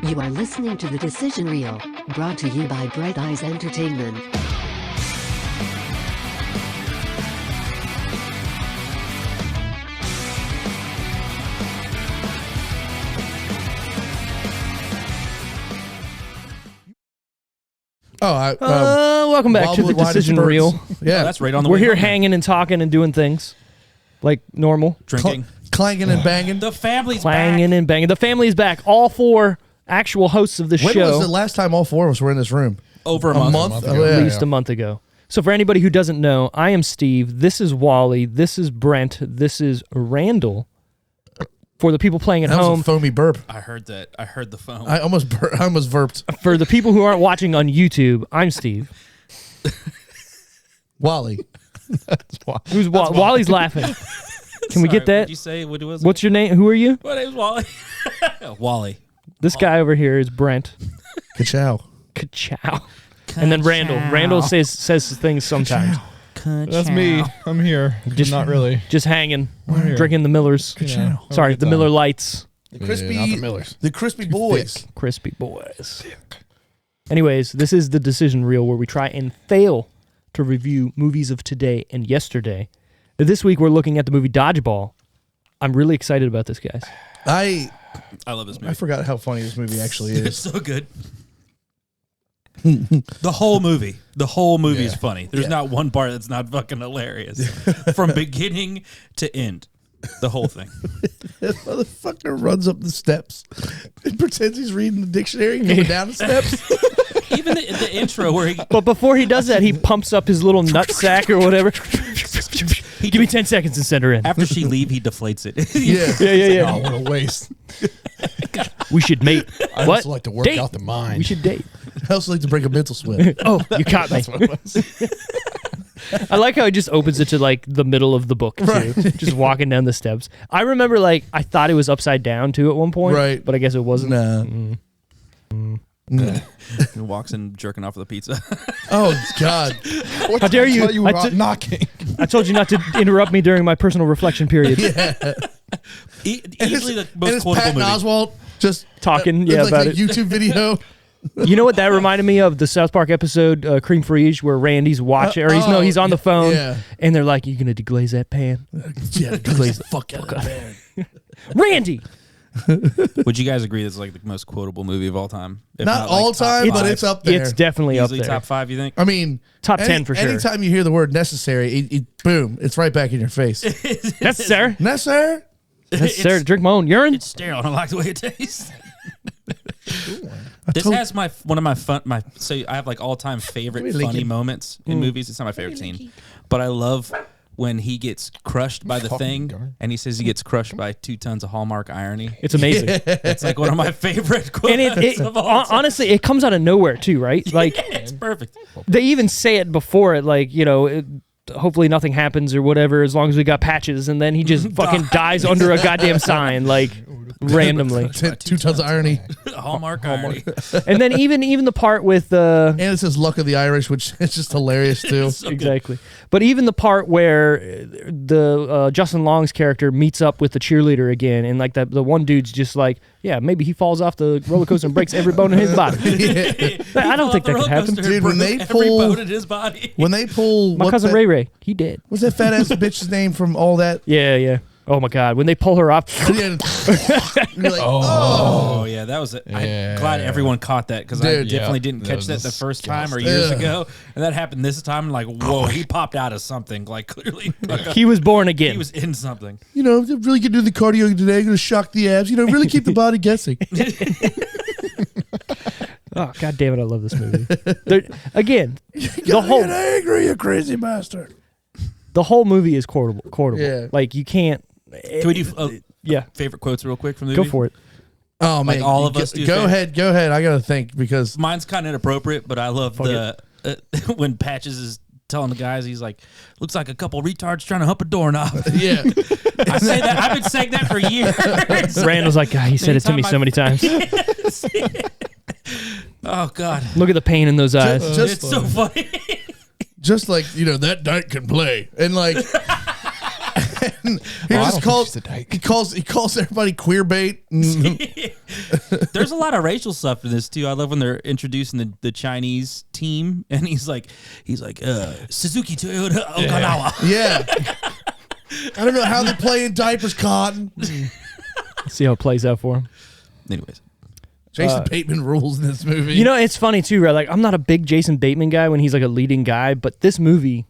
You are listening to The Decision Reel, brought to you by Bright Eyes Entertainment. Welcome back to The Decision Reel. Yeah, that's right on the We're way here home. hanging and talking and doing things like normal. Drinking. Clanging and banging. The family's Clanging back. and banging. The family's back. All four actual hosts of the When show. was the last time all four of us were in this room? Over a month. Oh, yeah. At least a month ago. So for anybody who doesn't know, I am Steve. This is Wally. This is Brent. This is Randall. For the people playing at That was home. a foamy burp. I heard that. I heard the phone. I almost burped. For the people who aren't watching on YouTube, I'm Steve. Wally. Who's Wally's laughing? Can we get What that? did you say? What was What's your name? Who are you? My name's Wally. Wally. This guy over here is Brent. Ka-chow. Ka-chow. And then Randall. Randall says things sometimes. That's me. I'm here. Just Not really. Just hanging, here. drinking the Millers. Ka-chow. Sorry, good the time. Miller Lights. The crispy, not the Millers. The crispy boys. Crispy boys. Anyways, this is the Decision Reel where we try and fail to review movies of today and yesterday. This week we're looking at the movie Dodgeball. I'm really excited about this, guys. I I love this movie. forgot how funny this movie actually It's is. so good. The whole movie. The whole movie is funny. There's not one part that's not fucking hilarious. From beginning to end. The whole thing. That motherfucker runs up the steps and pretends he's reading the dictionary coming down the steps. Even the intro where he But before he does that, he pumps up his little nut sack or whatever. Give me 10 seconds and send her in. after she leave, he deflates it. Yeah. Oh, what a waste. We should mate. I What? just like to work Date. out the mind. We should date. I also like to break a mental sweat. Oh, you caught me. I like how he just opens it to like the middle of the book too. Right. Just walking down the steps. I remember I thought it was upside down too at one point. Right. But I guess it wasn't. Nah. He walks in jerking off the pizza. Oh, God. What How dare did I you? tell you I about t- knocking? I told you not to interrupt me during my personal reflection period. Easily the And most it's quotable Patton movie. Oswalt just Talking, it's like about a it. YouTube video. You know what that reminded me of? The South Park episode Cream Frige where Randy's watching, or he's on the phone, yeah. and they're like, "You gonna deglaze that pan, Yeah, glaze the fuck out of it. Randy?" Would you guys agree this is like the most quotable movie of all time? If Not like, all top time, but five? it's up there. It's definitely up Easily there. top 5, you think? I mean, Top 10 for sure. Anytime you hear the word necessary, boom, it's right back in your face. That's Sarah. Necessary? That's Sarah. Drink my own urine. It's sterile. I don't like the way it tastes. This has one of my fun. So I have like all time favorite Give me funny Lincoln. moments in movies. It's not my favorite scene, but I love when he gets crushed by the thing, and he says he gets crushed by 2 tons of Hallmark irony. It's amazing. It's like one of my favorite quotes And it of all time. honestly, it comes out of nowhere too, right? Like It's perfect. they even say it before it, like hopefully nothing happens or whatever, as long as we got patches, and then he just fucking dies under a goddamn sign, like randomly. 2 tons of irony. Hallmark irony. And then even the part with And it says luck of the Irish, which is just hilarious, too. So good. exactly. But even the part where the Justin Long's character meets up with the cheerleader again, and like the one dude's just like, yeah, maybe he falls off the roller coaster and breaks every bone in his body. I don't think that could happen. Dude, when they every pull- bone in his body. When they pull... My cousin Ray, he did. What's that fat-ass bitch's name from all that? Yeah. Oh my God, when they pull her off. You're like, Oh yeah, that was it. I'm Yeah. glad everyone caught that because I Dude. definitely Yeah, didn't that catch was that the first time or disgusting. years Ugh. ago, and that happened this time. Like, whoa, he popped out of something. Like clearly, He was born again. he was in something. you know, really get to do the cardio today, going to shock the abs. You know, really keep the body guessing. Oh God damn it! I love this movie. Again, the Gotta whole get angry, you crazy bastard. movie is quotable. Yeah. Like you can't. Can we do Yeah, favorite quotes real quick from the go movie? for it. Oh, man. Like all of us do Go things. ahead. I got to think because... Mine's kind of inappropriate, but I love when Patches is telling the guys, he's like, looks like a couple retards trying to hump a doorknob. Yeah. I say that. I've been saying that for years. Randall's like, God, he said it to me so many times. Oh God, Look at the pain in those eyes. Just- it's so funny. Just like, you know, that dyke can play. And like... and he I just don't think she's a dyke. he calls everybody queer bait. And There's a lot of racial stuff in this too. I love when they're introducing the Chinese team, and he's like Suzuki Toyota Okinawa. Yeah. I don't know how they play in diapers, Cotton. See how it plays out for him. Anyways, Jason Bateman rules in this movie. You know, it's funny too, right? Like, I'm not a big Jason Bateman guy when he's like a leading guy, but this movie,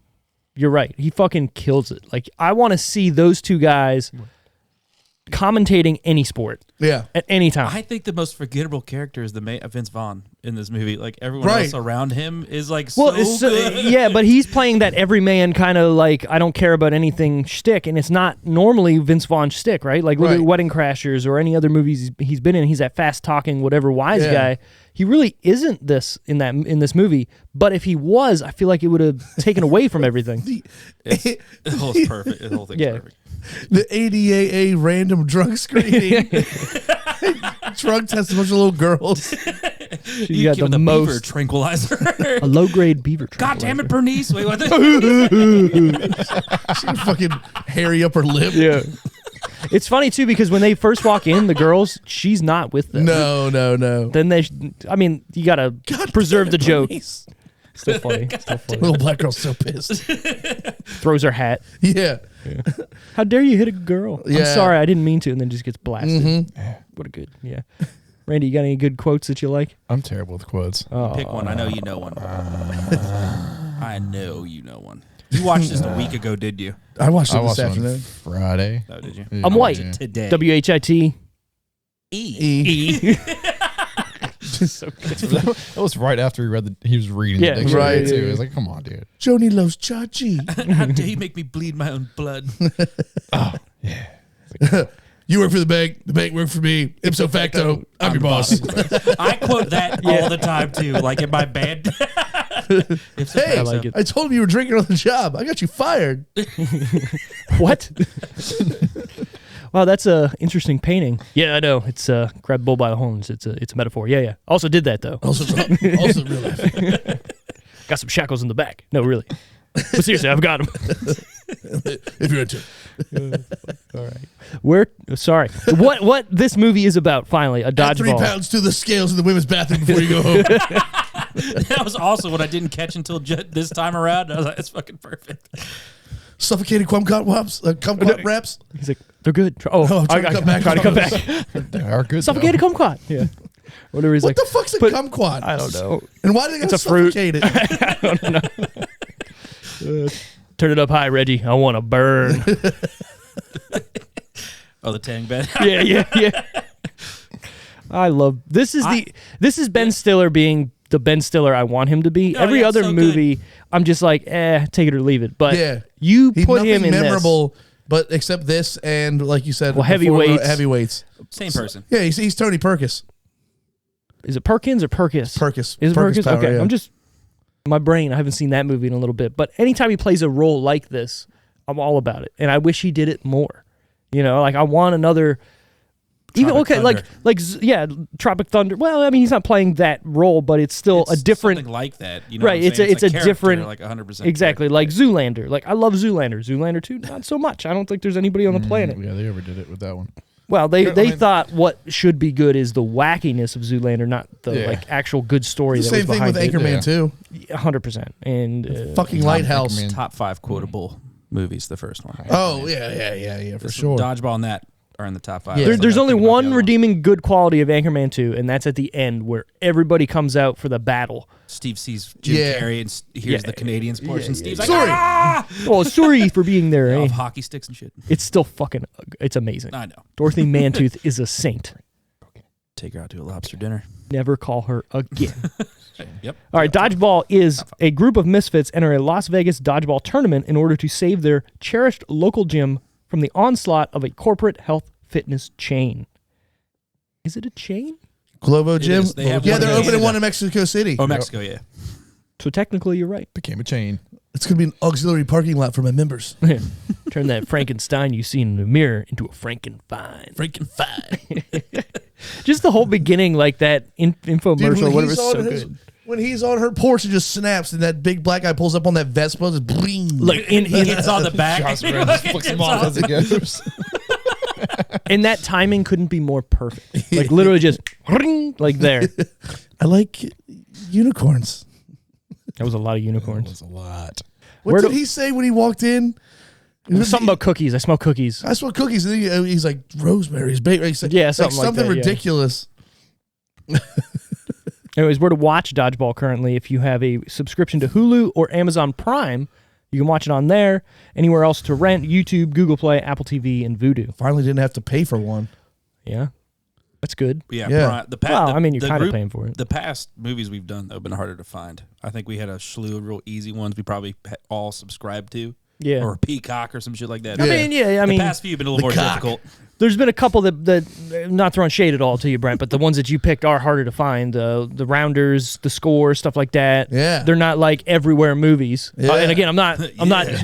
you're right. He fucking kills it. Like, I want to see those two guys commentating any sport. Yeah. At any time. I think the most forgettable character is Vince Vaughn in this movie. Like, everyone Right. else around him is like it's good. yeah, but he's playing that everyman kind of like, I don't care about anything shtick, and it's not normally Vince Vaughn shtick, right? Like, look Right. at Wedding Crashers or any other movies he's been in. He's that fast talking, whatever wise Yeah. guy. He really isn't this in this movie. But if he was, I feel like it would have taken away from everything. The whole thing's perfect. The whole thing's perfect. The ADAA random drug screening. Drug test a bunch of little girls. You got give the him the beaver most tranquilizer. a low grade beaver. God damn it, Bernice! Wait, what? She can fucking hairy up her lip. Yeah. It's funny too because when they first walk in, the girls, she's not with them. No. Then you gotta preserve the joke. Bernice. Still funny. Still funny. Little black girl's so pissed. Throws her hat. Yeah. How dare you hit a girl? I'm Yeah. sorry, I didn't mean to, and then just gets blasted. What a good, yeah. Randy, you got any good quotes that you like? I'm terrible with quotes. Pick one. I know you know one. I know you know one. You watched this a week ago, did you? I watched it I this watched it on afternoon. Friday. Oh, did you? I'm white. Yeah. Today. WHIT. E. So good. That was right after he was reading Yeah, the dictionary right. too. It was like, come on, dude. Joni loves Chachi. How dare you make me bleed my own blood? You work for the bank worked for me. Ipso facto, I'm your boss. I quote that all the time too, like in my band. Hey, I like it. I told him you were drinking on the job. I got you fired. What? Wow, that's a interesting painting. Yeah, I know. It's grab the bull by the horns. It's a metaphor. Yeah. Also did that though. Also real life. Got some shackles in the back. No, really. But seriously, I've got them. If you're into All right. Sorry. What this movie is about, finally, a Add 3 dodgeball. pounds to the scales in the women's bathroom before you go home. That was also what I didn't catch until this time around. I was like, it's fucking perfect. Suffocated kumquat wraps. He's like, they're good. I'm trying to cut back. Trying to cut back. They are good. Suffocated kumquat. Yeah. Whatever he's What like. the fuck's a but- kumquat? I don't know. And why do they got It's a fruit. suffocate it? Turn it up high, Reggie. I want to burn. Oh, the tang bed. Yeah. I love this is Ben Stiller being the Ben Stiller I want him to be. Oh, Every yeah, other so movie, I'm just like, take it or leave it. But Yeah. you He's put him nothing in memorable, but except this and like you said, Well, before, heavyweights. heavyweights. Same person. Yeah, he's Tony Perkis. Is it Perkins or Perkis? Perkis. Is it Perkis? Power, Okay, yeah. I'm just my brain. I haven't seen that movie in a little bit, but anytime he plays a role like this, I'm all about it, and I wish he did it more. You know, like I want another. Even Tropic okay, Thunder. Tropic Thunder. Well, I mean, he's not playing that role, but it's still It's a different. something like that. You know Right, what I'm saying? it's a character, different- like 100%. Exactly, like Zoolander. Like I love Zoolander. Zoolander 2, not so much. I don't think there's anybody on the planet. Yeah, they overdid it with that one. Well, they I mean- thought what should be good is the wackiness of Zoolander, not the Yeah. like actual good story. The that same was thing with behind Anchorman Yeah. too. it. 100%. And Fucking Lighthouse. Anchorman. Top 5 quotable movies, the first one. Oh yeah, for This sure. Dodgeball and that are in the top 5. Yeah. there's only Think about the one other redeeming good quality of Anchorman 2, and that's at the end where everybody comes out for the battle. Steve sees Jim Yeah. Carrey and hears Yeah. the Canadians portion. Steve's like, Sorry. ah! Oh, sorry for being there. Eh? Off hockey sticks and shit. It's still fucking. It's amazing. I know. Dorothy Mantooth is a saint. Take her out to a lobster dinner. Never call her again. Yep. All right, Dodgeball is a group of misfits enter a Las Vegas dodgeball tournament in order to save their cherished local gym from the onslaught of a corporate health fitness chain. Is it a chain? Globo Gym. is. They have Yeah, one they're in opening Canada. one in Mexico City. Oh, Mexico, yeah. So technically, you're right. Became a chain. It's gonna be an auxiliary parking lot for my members. Turn that Frankenstein you see in the mirror into a Frankenfine. Frankenfine. Just the whole beginning, like that infomercial, or whatever, is so good. When he's on her porch, it just snaps, and that big black guy pulls up on that Vespa, just bling. Like He gets on the back. Joss Whedon just flicks him off as it goes. And that timing couldn't be more perfect. Like literally just like there. I like unicorns. That was a lot of That unicorns. was a lot. What Where did do- he say when he walked in? Something about cookies. I smell cookies. I smell cookies. And he's like, Rosemary's Bakery. He said, Yeah, something like that, yeah. ridiculous. Anyways, where to watch Dodgeball currently? If you have a subscription to Hulu or Amazon Prime, you can watch it on there. Anywhere else to rent, YouTube, Google Play, Apple TV, and Vudu. Finally didn't have to pay for one. Yeah, that's good. Yeah, Yeah. Well, I mean, you're the kind of group- paying for it. The past movies we've done, though, have been harder to find. I think we had a slew of real easy ones we probably all subscribed to. Yeah. Or Peacock or some shit like that. I mean, yeah, I the mean, past few have been a little more cock. difficult. there's been a couple that not throwing shade at all to you, Brent, but the ones that you picked are harder to find. The Rounders, the Score, stuff like that. Yeah. They're not like everywhere movies. Yeah. And again, I'm not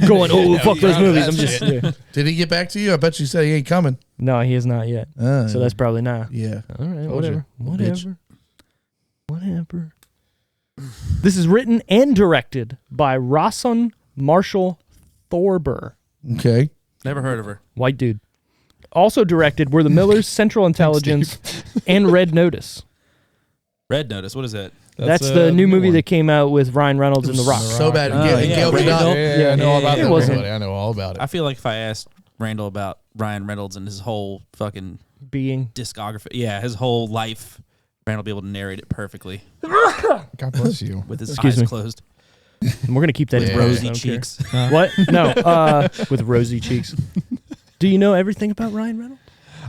going, oh, fuck those movies. I'm just, Did he get back to you? I bet you said he ain't coming. no, he is not yet. So that's probably not. Yeah. All right, Told you, whatever. Whatever. This is written and directed by Rosson Marshall Thorber. Okay. Never heard of her. White dude. Also directed were The Millers, Central Intelligence, and Red Notice. Red Notice. What is that? That's the new movie that came out with Ryan Reynolds and The Rock. So bad. Oh, Gail yeah, Gadot. Randall. Yeah, I know all about It that. wasn't- movie. I know all about it. I feel like if I asked Randall about Ryan Reynolds and his whole fucking Being. discography, his whole life, Randall will be able to narrate it perfectly God bless you. with his Excuse eyes me. closed. And we're going to keep that in. Yeah. Rosy I don't care. cheeks. What? No. With rosy cheeks. Do you know everything about Ryan Reynolds?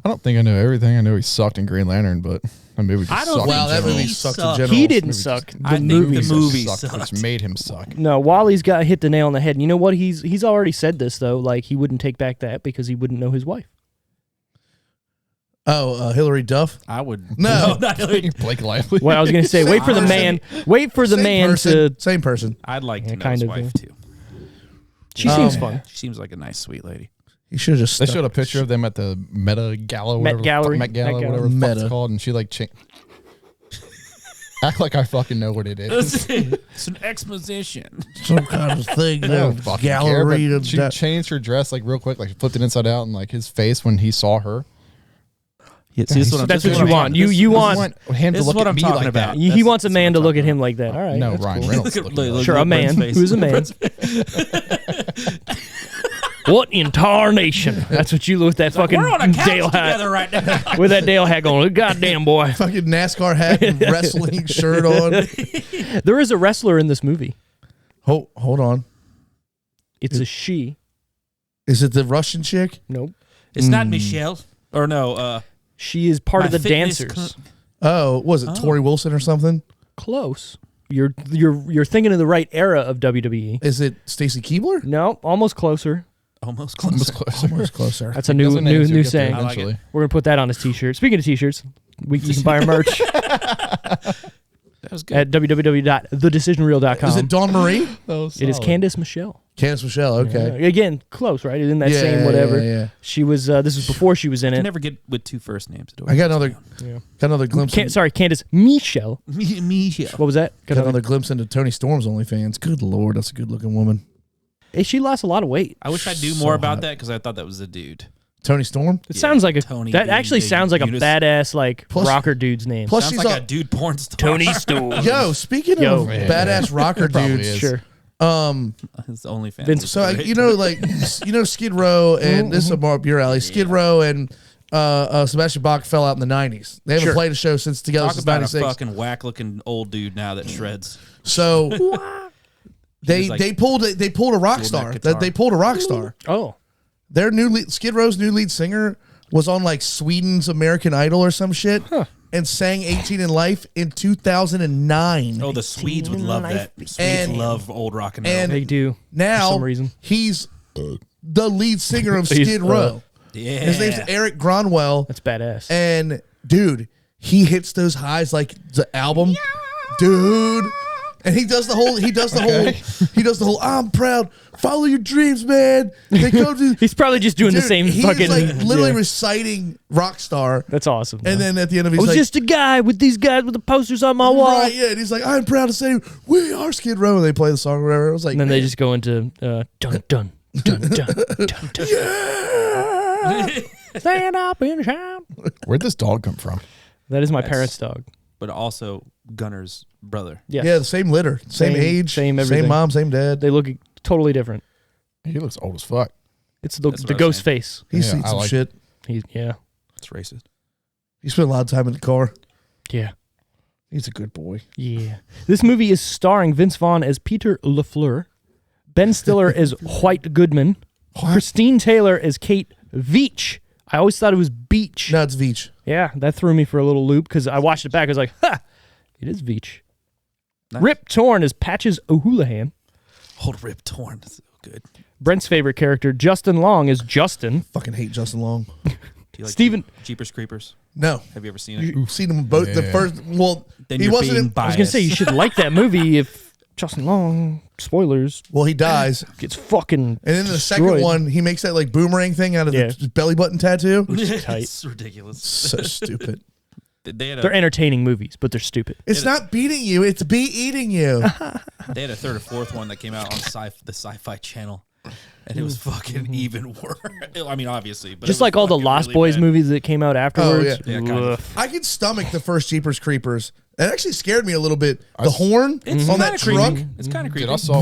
I don't think I know everything. I know he sucked in Green Lantern, but that movie just I don't sucked. Wow, in that general. movie He sucked in sucked. general. He didn't movie suck. just- The I think movie. the movie sucked, sucked. which made him suck. No, Wally's got hit the nail on the head. And you know what? He's already said this though. Like he wouldn't take back that because he wouldn't know his wife. Oh, Hillary Duff. I would. No. not Hillary. Blake Lively. Well, I was going to say, wait for the man. Wait for the Same man person, to. Same person. I'd like to Yeah, know kind his of, wife, yeah. too. She seems fun. She seems like a nice, sweet lady. He should have just. They stuck- showed a picture of them at the Meta Gala, Met Gallery. Met Gala, Met Gala. whatever the fuck it's Meta. called, and she like act like I fucking know what it is. It's an exposition. some kind of thing. I don't No, fucking gallery. care, to but she that. changed her dress like real quick, like she flipped it inside out, and like his face when he saw her. Yeah, see, this is what I'm- That's this what is you I'm want. talking- You this- you I want. want him to this is look what at I'm me talking like about. that. He That's- wants a that's man what to I'm look at talking him like that. All right. No, that's Ryan cool. Reynolds. Look, looking look, at look. Sure, a man Brent's face. who's a man. Brent's- What in tarnation? That's what you look with that fucking We're on a couch Dale together hat. right now. With that Dale hat going, goddamn boy. Fucking NASCAR hat and wrestling shirt on. There is a wrestler in this movie. Hold on. It's a she. Is it the Russian chick? Nope. It's not Michelle. Or no, She is part My of the fitness dancers. Oh, was it Oh. Tori Wilson or something? Close. You're thinking of the right era of WWE. Is it Stacy Keebler? No, almost closer. almost close. Almost closer. Almost closer. That's a new Doesn't answer, new get there saying. I like eventually. We're gonna put that on his t-shirt. Speaking of t-shirts, you can buy our merch That was good. at www.thedecisionreel.com. Is it Dawn Marie? It is Candace Michelle. Candace Michelle. Okay. Again, close, right? In that Yeah, same yeah, whatever. yeah. She was. This was before she was in You it. never get with two first names. I got another glimpse. Sorry, Candace Michelle. Michelle. What was that? Got another glimpse into Tony Storm's OnlyFans. Good lord, that's a good looking woman. Hey, she lost a lot of weight. I wish I knew So more about hot. that because I thought that was a dude. Tony Storm. It Yeah, sounds like a Tony that being actually big sounds like a Eunice. badass like Plus- rocker dude's name. Plus, Sounds she's like all- a dude porn star. Tony Storm. Yo, speaking Yo. of Yeah. badass rocker Probably dudes, is. Sure. His OnlyFans. Vince- is so great. Skid Row and this is more up your alley. Skid Row and Sebastian Bach fell out in the '90s. They haven't Sure. played a show since together Talk since about a '96. fucking whack-looking old dude now that shreds. So He's like- they pulled a rock Doing star. that guitar. They pulled a rock star. Oh, Their Skid Row's new lead singer was on like Sweden's American Idol or some shit and sang 18 in Life in 2009. Oh, the Swedes would love that. Swedes And- love old rock and roll. and they do. now for some reason. he's the lead singer of He's, Skid Row. yeah. His name's Eric Gronwell. That's badass. And dude, he hits those highs like the album. Dude. And he does the whole I'm proud. Follow your dreams, man. They go to He's probably just doing the Dude, same he's fucking. like literally yeah. reciting Rockstar. That's awesome. And then at the end of it, I he's was like, just a guy with these guys with the posters on my wall. right, yeah. And he's like, I'm proud to say we are Skid Row. And they play the song or whatever. I was like, And then they man, just go into dun dun dun dun dun dun. Stand up and shout. Where'd this dog come from? That is my That's- parents' dog. But also Gunner's brother. Yes. Yeah, the same litter, same Same- age, same everything. same mom, same dad. They look totally different. He looks old as fuck. It's the That's what I was ghost saying. face. He's Yeah, seen I some like- shit. Yeah. It's racist. He spent a lot of time in the car. Yeah. He's a good boy. Yeah. This movie is starring Vince Vaughn as Peter LaFleur, Ben Stiller as White Goodman, Christine Taylor as Kate Veach. I always thought it was Beach. No, it's Veach. Yeah, that threw me for a little loop because I watched it back. I was like, ha, it is Veach. Nice. Rip Torn as Patches O'Houlihan. Hold Rip Torn. That's so good. Brent's favorite character, Justin Long, as Justin. Fucking hate Justin Long. Do you like Steven- Jeepers Creepers? No. Have you ever seen it? You've seen them both. The Yeah. first, well, Then he you're wasn't being in, biased. I was going to say, you should like that movie if Justin Long, spoilers, well, he dies. gets fucking And then the second destroyed. one, he makes that like boomerang thing out of Yeah. the belly button tattoo. tight. It's ridiculous. So stupid. They had They're a, entertaining movies, but they're stupid. It's not beating you, it's eating you. they had a third or fourth one that came out on the Sci-Fi Channel, and it was fucking even worse. I mean, obviously, but Just it was like all the fucking Lost really Boys bad. movies that came out afterwards. Yeah, kind of. Ugh. I can stomach the first Jeepers Creepers. It actually scared me a little bit. The horn It's on kinda that truck. creepy. It's kind of creepy. Dude, I saw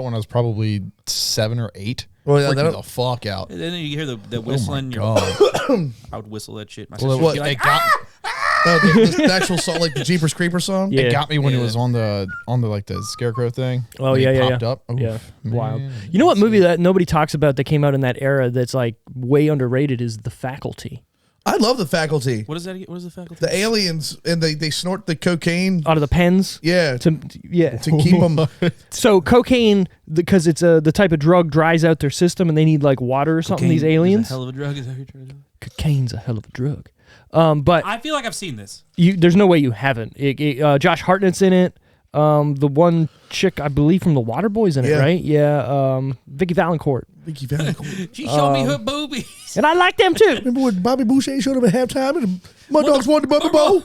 it when I was probably 7 or 8. Well, yeah, Freaked me that- the fuck out. And then you hear the whistling. you're God. I would whistle that shit. My Well, sister would be like, The actual song, like the Jeepers Creeper song. Yeah. It got me when it Yeah. was on the like the scarecrow thing. Oh, When yeah, it yeah, popped yeah. up. Oof, Yeah, man. wild. You know what movie that nobody talks about that came out in that era that's like way underrated is The Faculty. I love the Faculty. What is that? What is the faculty? The aliens, and they snort the cocaine. Out of the pens. Yeah, To keep them. So cocaine, because it's the type of drug, dries out their system, and they need like water or something. These aliens. Is a hell of a drug. Is that what you're trying to do? Cocaine's a hell of a drug. But I feel like I've seen this. there's no way you haven't. Josh Hartnett's in it. The one chick, I believe, from the Waterboys in it, Yeah. right? Yeah. Vicky Valancourt. Vicky Valancourt. She showed me her boobies. And I like them too. Remember when Bobby Boucher showed up at halftime and the Mud Dogs won the Bubba Bowl?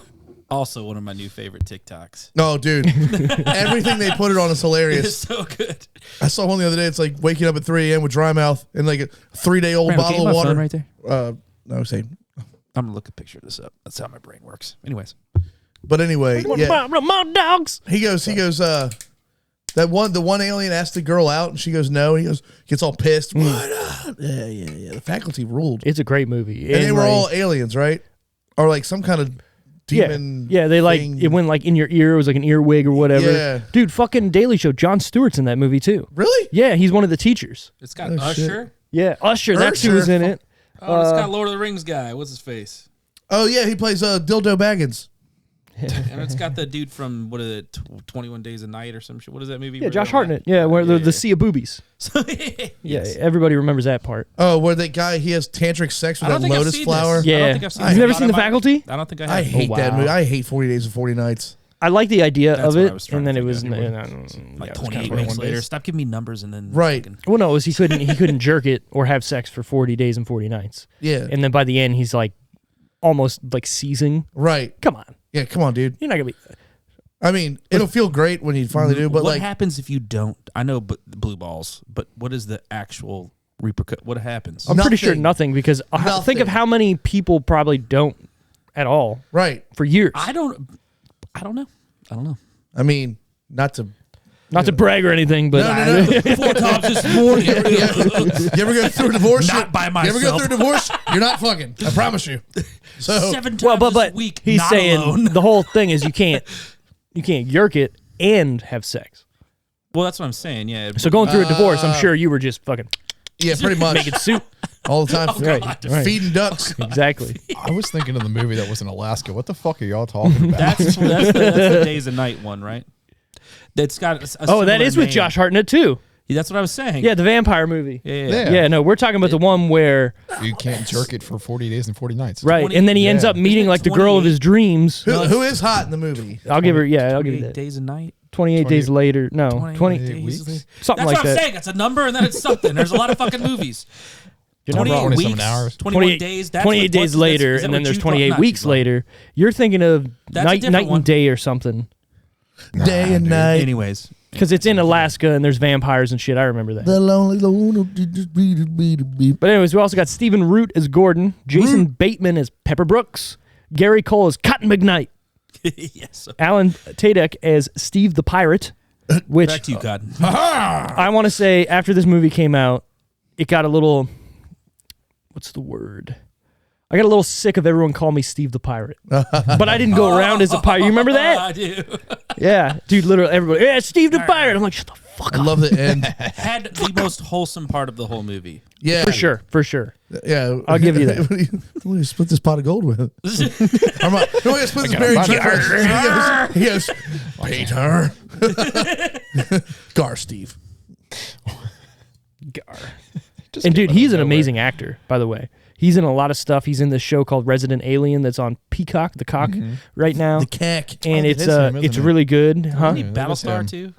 Also, one of my new favorite TikToks. No, dude. Everything they put it on is It's hilarious. so good. I saw one the other day. It's like waking up at 3 a.m. with dry mouth and like a 3-day-old bottle of water. right there. No, say. I'm gonna look a picture of this up. That's how my brain works. Anyways, But anyway, yeah. Mud dogs. He goes, the one alien asked the girl out and she goes, no. And he goes, gets all pissed. What up? Yeah. The Faculty ruled. It's a great movie. And they were like, all aliens, right? Or like some kind of demon. Yeah, they like thing. it went like in your ear. It was like an earwig or whatever. Yeah. Dude, fucking Daily Show. Jon Stewart's in that movie too. Really? Yeah, he's one of the teachers. it's got Oh, shit. Usher. Yeah, Usher. That's who Usher. was in it. Oh, it's got Lord of the Rings guy. What's his face? Oh yeah, he plays Dildo Baggins. And it's got the dude from what is it, 21 Days a Night or some shit. What is that movie? Yeah, where Josh they're all Hartnett. Yeah, where the sea of boobies. like- Yeah, everybody remembers that part. Oh, where that guy he has tantric sex I with don't that think I've lotus seen flower. this. Yeah. I don't think I've seen You've this. never I seen The might- Faculty? I don't think I I have. hate that wow. movie. I hate 40 Days and 40 Nights. I like the idea That's of what I it, was trying and then to it was think of. yeah, Like it was 28 kinda weeks weird. later. Stop giving me numbers and then Right. fucking- Well, no, it was he couldn't jerk it or have sex for 40 days and 40 nights, Yeah. and then by the end he's like almost like seizing. Right. Come on, Yeah, come on, dude. you're not gonna be. I mean, it'll feel great when you finally do, but what like happens if you don't? I know, but blue balls. But what is the actual repercussion? What happens? I'm pretty sure Nothing. nothing because think Nothing. of how many people probably don't at all right. for years. I don't know. I mean, not to Not to brag or anything, but No. 4 times this morning. You ever go through a divorce? Not by You ever go myself. through a divorce? You're not fucking. I promise you. So 7 times well, but this week. he's not saying alone. the whole thing is you can't yerk it and have sex. Well, that's what I'm saying. Yeah. So going through a divorce, I'm sure you were just fucking yeah, pretty much making soup. all the time. Right. Feeding ducks. Exactly. I was thinking of the movie that was in Alaska. What the fuck are y'all talking about? that's the Days and Night one, right? That's got. A Oh, that similar is with name. Josh Hartnett too. Yeah, that's what I was saying. Yeah, the vampire movie. Yeah. Yeah. Yeah, no, we're talking about the one where You can't jerk it for 40 days and 40 nights. right, 20 and then he ends yeah. up meeting Isn't it like the girl of 28? his dreams. Who is hot in the movie? I'll give her. Yeah, I'll give you 28 that. Days and Night. 28 days later. No, 20. days weeks? later. Something That's like what I'm that. saying. It's a number and then it's something. There's a lot of fucking movies. You're not 28 wrong. 27 weeks, hours. 21 days. That's 28 what- days what's- later, is that and what then there's you brought- 28 not weeks you brought? Later. You're thinking of That's a night different one. and day or something. Day and dude. night. Anyways, Because it's in Alaska and there's vampires and shit. I remember that. The lonely But anyways, we also got Stephen Root as Gordon, Jason Bateman as Pepper Brooks, Gary Cole as Cotton McKnight, Yes. Alan Tudyk as Steve the Pirate, which Back to you, Cotton. I want to say after this movie came out, it got a little, what's the word? I got a little sick of everyone calling me Steve the Pirate. But I didn't go around as a pirate. You remember that? I do. Yeah. Dude, literally everybody, yeah, Steve the Pirate. I'm like, shut the fuck I up. love the end. Had the most wholesome part of the whole movie. Yeah. For sure. Yeah. I'll give you that. What do you split this pot of gold with? I'm like, no, I split this berry treasure. He goes, Peter. Gar Steve. Gar. And dude, he's an amazing actor, by the way. He's in a lot of stuff. He's in this show called Resident Alien that's on Peacock, the cock, right now. The cack. And Oh, it's it is him, it's isn't it? really good, huh? Any Battlestar too?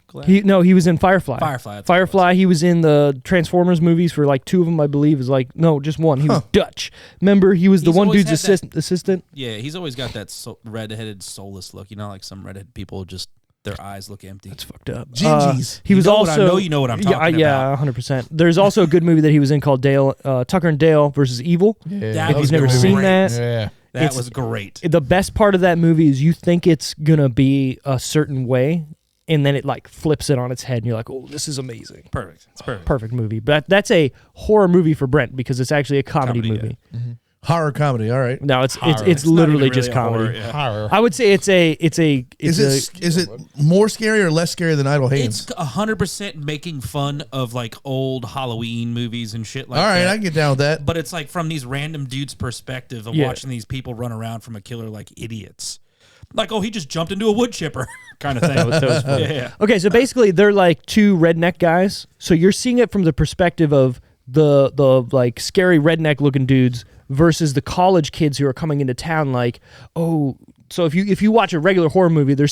He was in Firefly. Firefly, that's what it Firefly. He was in the Transformers movies for like 2 of them, I believe. Is like no, just one. He was Dutch. Remember, he was the He's one always dude's had that- assistant. Yeah, he's always got that red-headed, soulless look. You know, like some redhead people just their eyes look empty. It's fucked up. Gingies. He was know what I also. know you know what I'm talking yeah, about. 100%. There's also a good movie that he was in called Tucker and Dale versus Evil. That If was you've never great. seen that, Yeah. That It's- was great. the best part of that movie is you think it's gonna be a certain way, and then it like flips it on its head, and you're like, "Oh, this is amazing." Perfect. It's perfect. Perfect movie. But that's a horror movie for Brent because it's actually a comedy Comedy, movie. Horror comedy. All right. No, it's Horror. literally not even just really a horror, comedy. yeah. Horror. I would say it's Is it more scary or less scary than Idle Hands? It's 100% making fun of like old Halloween movies and shit like All right, that. I can get down with that. But it's like from these random dudes' perspective of Yeah. watching these people run around from a killer like idiots. Like, oh, he just jumped into a wood chipper kind of thing. that was funny. Yeah. Okay, so basically they're like 2 redneck guys. So you're seeing it from the perspective of the like scary redneck looking dudes versus the college kids who are coming into town like, oh, so if you watch a regular horror movie, you're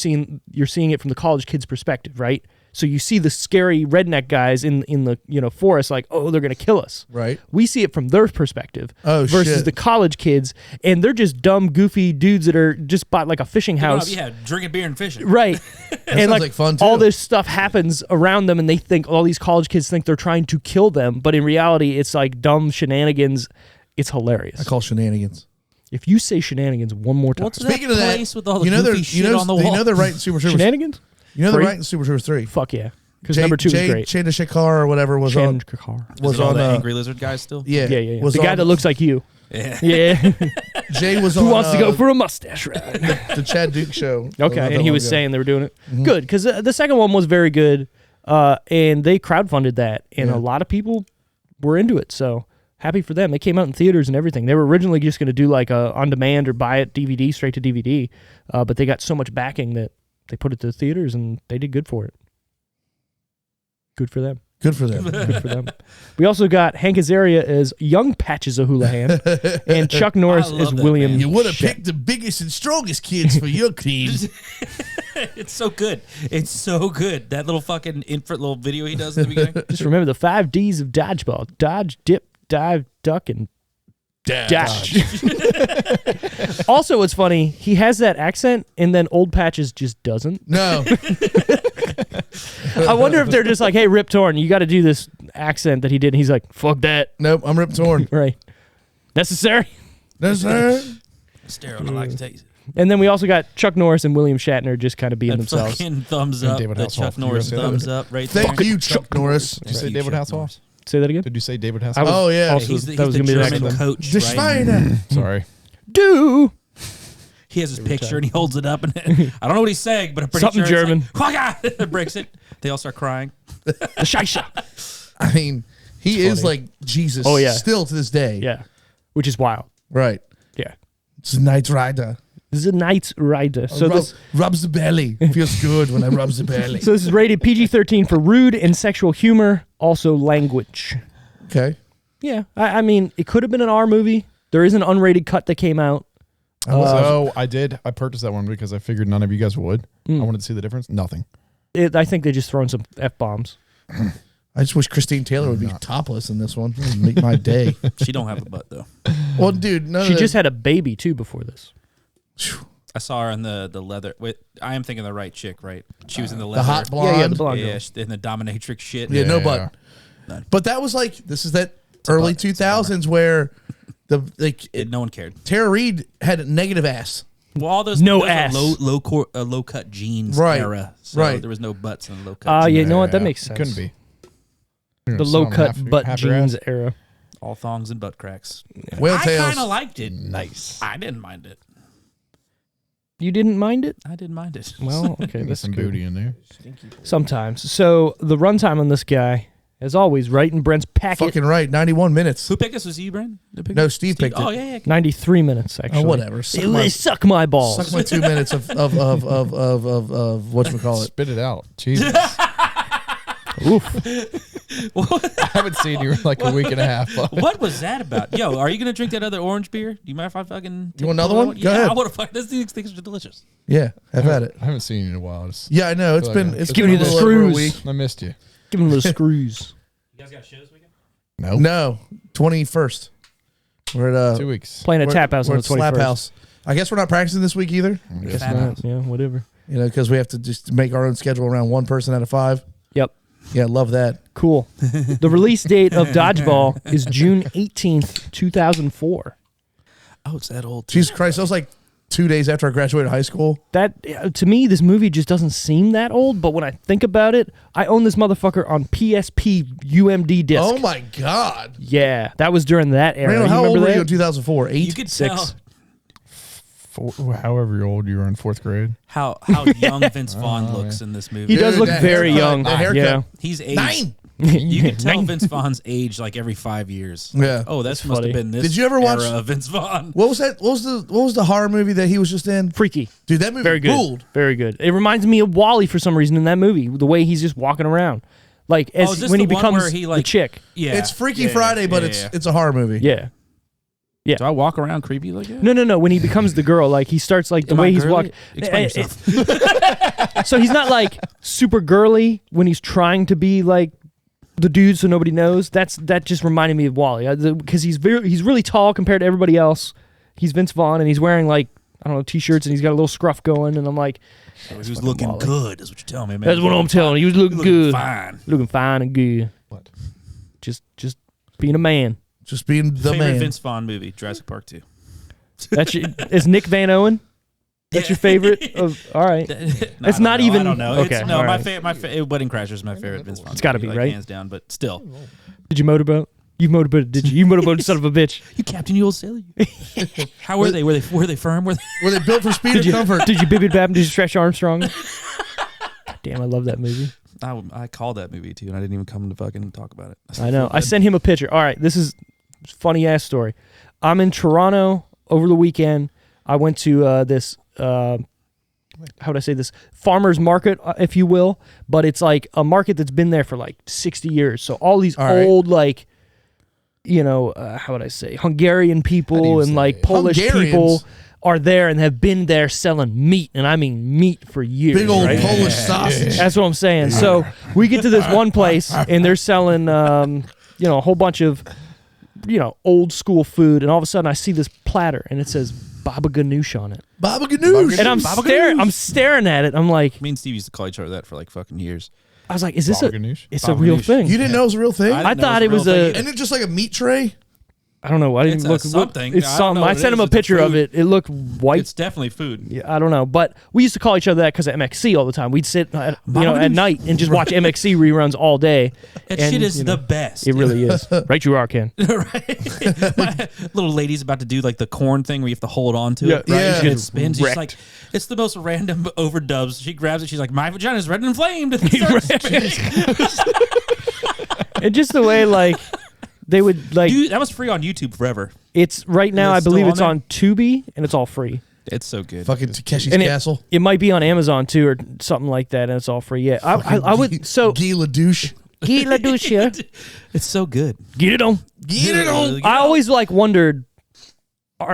seeing it from the college kids' perspective, right? So you see the scary redneck guys in the forest like, oh, they're gonna kill us. Right. We see it from their perspective versus shit. the college kids, and they're just dumb, goofy dudes that are just bought like a fishing house. Yeah, drinking beer and fishing. Right. And sounds like, like fun, all too. this stuff happens around them and they think all these college kids think they're trying to kill them, but in reality it's like dumb shenanigans. It's hilarious. I call shenanigans. If you say shenanigans one more time. What's Speaking that of that, place with all the you know goofy they're shit on the wall? You know they're writing Super Troopers. Shenanigans? You know they're 3? writing Super Troopers 3. Fuck yeah. Because number 2 is great. Chandrasekhar or whatever was Shannon on. Kakar. Was Was it all on. the angry lizard guys still? Yeah, Yeah. Was The guy on- that looks like you. Yeah. Yeah. Jay was Who on. wants to go for a mustache ride? the Chad Duke show? Not Okay, that and he long was ago. saying they were doing it. Good, because the second one was very good, and they crowdfunded that, and Yeah. a lot of people were into it. So happy for them. They came out in theaters and everything. They were originally just going to do like a on demand or buy it DVD straight to DVD, but they got so much backing that they put it to the theaters, and they did good for it. Good for them. Good for them. Good for them. We also got Hank Azaria as young Patches O'Houlihan, and Chuck Norris I love as that William. man. You would have Shat- picked the biggest and strongest kids for your team. It's so good. It's so good. That little fucking infant little video he does in the beginning. Just remember the 5 Ds of dodgeball: dodge, dip, dive, duck, and dash. Also, what's funny, he has that accent, and then Old Patches just doesn't. No. I wonder if they're just like, hey, Rip Torn, you got to do this accent that he did. And he's like, fuck that. Nope. I'm Rip Torn. Right. Necessary. That's her. Sterile, I like to taste. And then we also got Chuck Norris and William Shatner just kind of being That themselves. fucking thumbs And up. David The Hasselhoff. Chuck Did you Norris say that? thumbs up right there. Thank you, Chuck Norris. Did you say Thank you, David Chuck Hasselhoff? Norris. Say that again? Did you say David I was Hasselhoff? Oh, yeah. also- He's the, that was he's the gonna be the German next one. coach, The right? Schweine. Sorry. Do. He has his picture and he holds it up, and I don't know what he's saying, but I'm pretty Something sure German. It's like, it breaks it. They all start crying. The Scheisse. I mean, he is funny. like Jesus. Oh, yeah. Still to this day. Yeah. Which is wild. Right. Yeah. It's a Knight Rider. This is a Knight Rider. So this rubs the belly. Feels good when I rubs the belly. so this is rated PG-13 for rude and sexual humor, also language. Okay. Yeah. I mean, it could have been an R movie. There is an unrated cut that came out. So I purchased that one because I figured none of you guys would. I wanted to see the difference. Nothing. I think they just thrown some F-bombs. I just wish Christine Taylor would be topless in this one. It would make my day. She don't have a butt though. Well, dude, She just had a baby, too, before this. I saw her in the leather. Wait, I am thinking the right chick, right? She was in the leather. The hot blonde. Yeah, the blonde girl. Yeah, in the dominatrix shit. Yeah, no butt. None. But that was like this is that early 2000s where No one cared. Tara Reid had a negative ass. Well, all those No those ass. are low cut jeans Right. era. So Right. there was no butts in the low cut. Yeah, jeans. you know what? That makes sense. Couldn't be. The low cut butt jeans era. All thongs and butt cracks. Whale I tails. kind of liked it. Nice. I didn't mind it. You didn't mind it? I didn't mind it. Well, okay, There's that's some good. booty in there. Sometimes. So the runtime on this guy, as always, right in Brent's packet, Fucking right. 91 minutes. Who picked this? Was you, Brandon? No, Steve picked it. Oh, yeah. 93 minutes actually. Oh, whatever. Suck They my, suck my balls. suck my 2 minutes of whatchamacallit. Spit it out. Jesus. Oof. I haven't seen you in like a week and a half. What was that about? Yo, are you going to drink that other orange beer? Do you mind if I fucking... You want another one? Go ahead. I want to fuck... These things are delicious. Yeah, have at it. I haven't seen you in a while. Yeah, I know. It's Feel been like it's giving been you a the little over a screws. week. I missed you. Give him those screws. You guys got a show this weekend? No. No, 21st. We're at 2 weeks. Playing at we're- Tap House we're on at the 21st. Slap House. I guess we're not practicing this week either. Guess Fat not. House. Yeah, whatever. You know, because we have to just make our own schedule around one person out of 5. Yep. Yeah, love that. Cool. The release date of Dodgeball is June 18th, 2004. Oh, it's that old. Jesus Christ, that was like 2 days after I graduated high school. That to me, this movie just doesn't seem that old. But when I think about it, I own this motherfucker on PSP UMD disc. Oh my God. Yeah, that was during that era. Randall, You how old remember were you that? in 2004? 8? You could 6. tell However old you were in 4th grade. how young Vince Vaughn looks in this movie. He does Dude, look that very haircut, young. that haircut. Yeah. He's aged. 9. You can tell Vince Vaughn's age like every 5 years. Yeah. Oh, that That's must funny. have been this. Did you ever watch- era of Vince Vaughn? What was that? What was the horror movie that he was just in? Freaky. Dude, that movie Very good. ruled. Very good. It reminds me of Wally for some reason in that movie. The way he's just walking around, like Oh, is as this when he the one becomes where he, the like- chick. Yeah, It's Freaky Yeah, Friday, but yeah. it's a horror movie. Yeah. Do I walk around creepy like that? No. When he becomes the girl, like he starts like the Am I way he's girly? walking. Explain yourself. So he's not like super girly when he's trying to be like the dude, so nobody knows. That just reminded me of Wally because he's really tall compared to everybody else. He's Vince Vaughn and he's wearing like I don't know t-shirts and he's got a little scruff going and I'm like, He was looking Wally. good, is what you're telling me, man. that's what I'm telling you. He was looking good, Fine. looking fine and good. What? Just being a man. Just being the Favorite man. Vince Vaughn movie, Jurassic Park 2. That's is Nick Van Owen. That's your favorite of all right. It's not even- I don't know. okay, No, all my right. favorite Wedding Crashers is my favorite Vince Vaughn. It's gotta movie, be, right? hands down. But still, Did you motorboat? You motorboated, did you? You motorboated, son of a bitch. you Captain, you old sailor. How were they? Were they firm? Were they? Were they built for speed and comfort? Did you bibby bab? Did you stretch Armstrong? Damn, I love that movie. I called that movie too, and I didn't even come to fucking talk about it. I know. I sent him a picture. All right, this is a funny ass story. I'm in Toronto over the weekend. I went to this. How would I say this? Farmers market, if you will, but it's like a market that's been there for like 60 years. So all these right. old like, how would I say, Hungarian How do people you and say like it? Polish Hungarians? people are there and have been there selling meat, and I mean meat for years. Big old right? Polish sausage. That's what I'm saying. So we get to this one place and they're selling, a whole bunch of, old school food. And all of a sudden I see this platter and it says Baba Ganoush on it. Baba Ganoush. And I'm staring at it. I'm like, Me and Steve used to call each other that for like fucking years. I was like, is this Baba Ganoush? it's Baba a real Ganoush. thing? You didn't know it was a real thing? I didn't know thought it it was was a real a, thing. Isn't it just like a meat tray? I don't know. I didn't It's a look. something. It's I don't something. know I what sent it him is. a It's a picture of fruit. it. It looked white. It's definitely food. Yeah, I don't know, but we used to call each other that because of MXC all the time. We'd sit, at night and just watch MXC reruns all day. That And, shit is the best. It really is. Right, you are, Ken. Right? My little lady's about to do like the corn thing where you have to hold on to it. Yeah, Right? yeah. And it spins. She's Wrecked. like, it's the most random overdubs. She grabs it. She's like, my vagina's red and inflamed. And starts spinning. And just the way, like, they would, like, Dude, that was free on YouTube forever. it's right now, I Is it still believe on it's there? on Tubi, and it's all free. It's so good. Fucking Takeshi's And Castle. it might be on Amazon, too, or something like that, and it's all free. Yeah, I would, so, Guy Ladouche. Guy Ladouche, It's so good. get it on. Get it on. I always, like, wondered,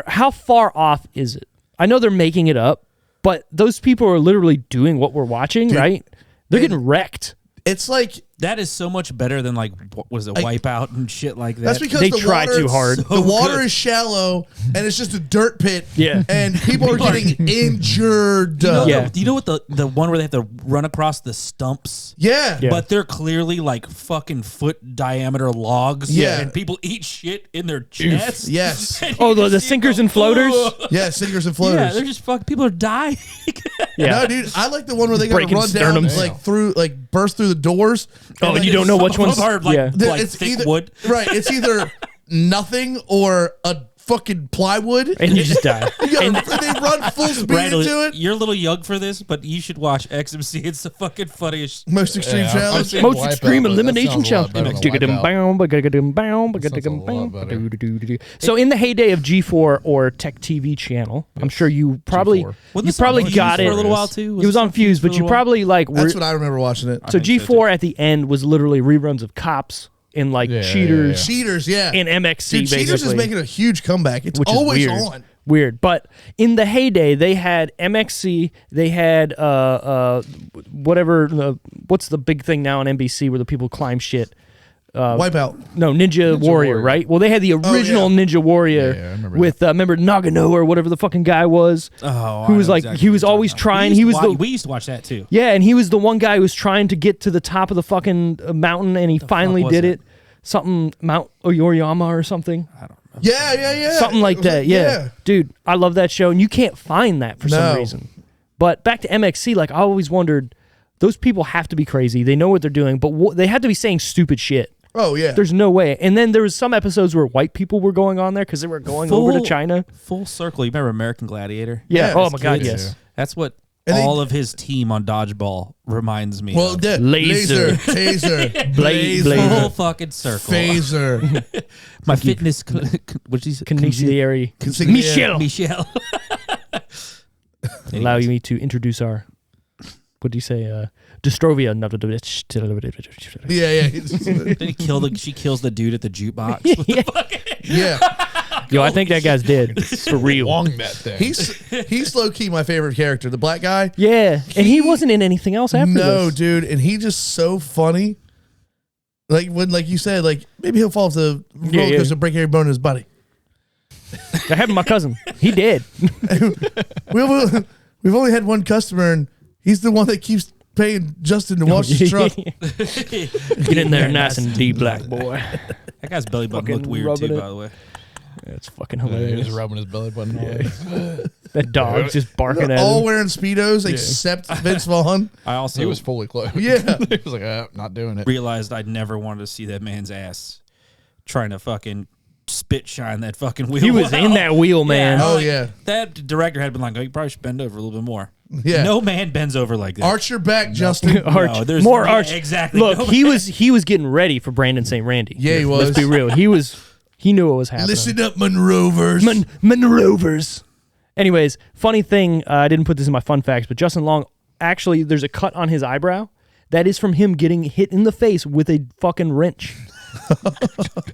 how far off is it? I know they're making it up, but those people are literally doing what we're watching, right? They're getting wrecked. It's like That is so much better than like what was it, Wipeout and shit like that. That's because They the try water, too hard. The water is shallow and it's just a dirt pit. Yeah. And people are getting injured. You know what the one where they have to run across the stumps? Yeah. Yeah. But they're clearly like fucking foot diameter logs. Yeah. And people eat shit in their chest. Yes. And Oh, you the just see sinkers them and floaters? go, Yeah, sinkers and floaters. Yeah, they're just fucking, people are dying. Yeah. No, dude, I like the one where they got to Breaking run down, sternums. like through, like burst through the doors. Oh, and you don't know which one's Are like, yeah. like It's thick either wood. right. It's either nothing or a fucking plywood. And you just die. And they run full speed Randall, into it. you're a little young for this, but you should watch XMC. It's the fucking funniest. Most extreme Yeah, I've challenge. seen Most Wipeout, extreme but that elimination sounds a lot challenge. better than Wipeout. Sounds a lot So in the heyday of G4 or Tech TV channel, I'm sure you probably G4. Wasn't you this on probably Fuse got for it. a little while too. It was on Fuse, but you probably like were, That's what I remember watching it. so think so, G4 at the end was literally reruns of Cops and like Yeah, Cheaters Cheaters, yeah. and MXC. Dude, Cheaters is basically. making a huge comeback. It's Which is always weird. on. Weird, but in the heyday, they had MXC. They had whatever. What's the big thing now on NBC where the people climb shit? Wipeout. No, Ninja Warrior, right? Well, they had the original yeah. Ninja Warrior Yeah, I remember with remember Nagano or whatever the fucking guy was. Oh, Who was like he was always trying. He was we used to watch that too. yeah, and he was the one guy who was trying to get to the top of the fucking mountain, and he finally was did it? it. Something Mount Oyoriyama or something. I don't remember. Yeah. Something like that. Yeah. Dude, I love that show, and you can't find that for some No. reason. But back to MXC, like I always wondered, those people have to be crazy. They know what they're doing, but they had to be saying stupid shit. Oh, yeah. There's no way. And then there was some episodes where white people were going on there because they were going over to Full- China. Full circle. You remember American Gladiator? Yeah. Yeah, Oh as my God. kids. Yes. That's what And they- all of his team on Dodgeball reminds me Well, of. Laser. taser, Blaze. Full fucking circle. phaser. My fitness. What'd you say? Consigliere. Consigliere. Michelle. Michelle. Allow me to introduce our, what do you say? Dystrovia. Yeah. Then she kills the dude at the jukebox. Yeah. Yo, I think that guy's dead. For real. Long that thing. He's low key my favorite character. The black guy. Yeah. And he wasn't in anything else after No, this. dude. And he just so funny. Like when, like you said, like maybe he'll fall off the roller coaster and break every bone in his body. That happened to my cousin. He did. We've only had one customer, and he's the one that keeps paying Justin to wash his truck. Get in there nice and deep, black boy. That guy's belly button Fucking looked weird rubbing too, it. by the way. That's fucking He was hilarious. rubbing his belly button. That dog's just barking at All him. wearing Speedos except Vince Vaughn. I also He was fully clothed. Yeah. He was like, not doing it. realized I never wanted to see that man's ass trying to fucking spit shine that fucking wheel. He was in that wheel, man. Oh, like, yeah. That director had been like, oh, you probably should bend over a little bit more. Yeah. No man bends over like that. Arch your back, Justin. Arch. No, there's- More yeah, arch. exactly. Look, No he was getting ready for Brandon St. Randy. Yeah, he was. Let's be real. He knew what was happening. Listen up, Monrovers. Monrovers. Anyways, funny thing, I didn't put this in my fun facts, but Justin Long, actually, there's a cut on his eyebrow. That is from him getting hit in the face with a fucking wrench.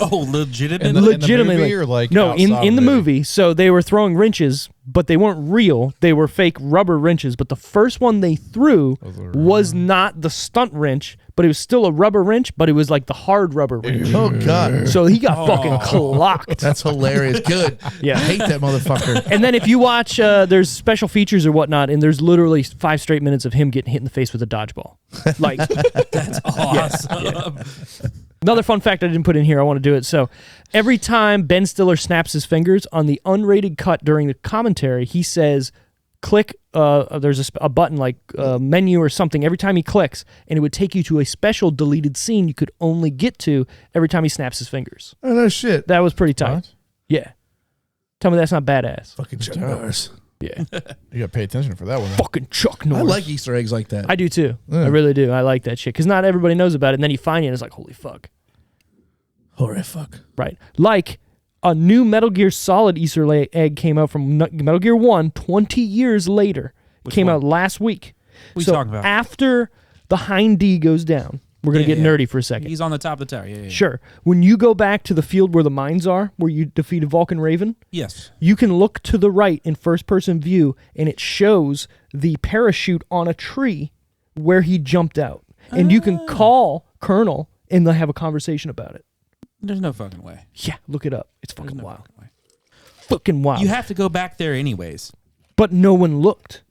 Oh, legitimately? In the Legitimately. movie or, like, no, in outside the of it? movie. So they were throwing wrenches, but they weren't real. They were fake rubber wrenches. But the first one they threw was not the stunt wrench, but it was still a rubber wrench, but it was like the hard rubber wrench. Oh, God. So he got fucking clocked. That's hilarious. Good. Yeah. I hate that motherfucker. And then if you watch, there's special features or whatnot, and there's literally 5 straight minutes of him getting hit in the face with a dodgeball. Like, That's awesome. another fun fact I didn't put in here, I want to do it. So every time Ben Stiller snaps his fingers on the unrated cut during the commentary, he says, click, there's a button like menu or something every time he clicks, and it would take you to a special deleted scene you could only get to every time he snaps his fingers. Oh, no shit. That was pretty tight. What? Yeah. Tell me that's not badass. Fucking Chuck Norris. Yeah. You got to pay attention for that one. Fucking Chuck I Norris. like Easter eggs like that. I do too. Yeah. I really do. I like that shit because not everybody knows about it. And then you find it and it's like, holy fuck. Holy fuck. Right. Like a new Metal Gear Solid Easter egg came out from Metal Gear 1 20 years later. Came out last week. What are you So talking about? after the Hind D goes down, we're going to Yeah, get yeah. nerdy for a second. He's on the top of the tower. Yeah. Sure. When you go back to the field where the mines are, where you defeated Vulcan Raven, Yes. you can look to the right in first-person view, and it shows the parachute on a tree where he jumped out. And you can call Colonel, and they have a conversation about it. There's no fucking way. Yeah, look it up. It's fucking There's no wild. fucking way. Fucking wild. You have to go back there anyways. But no one looked.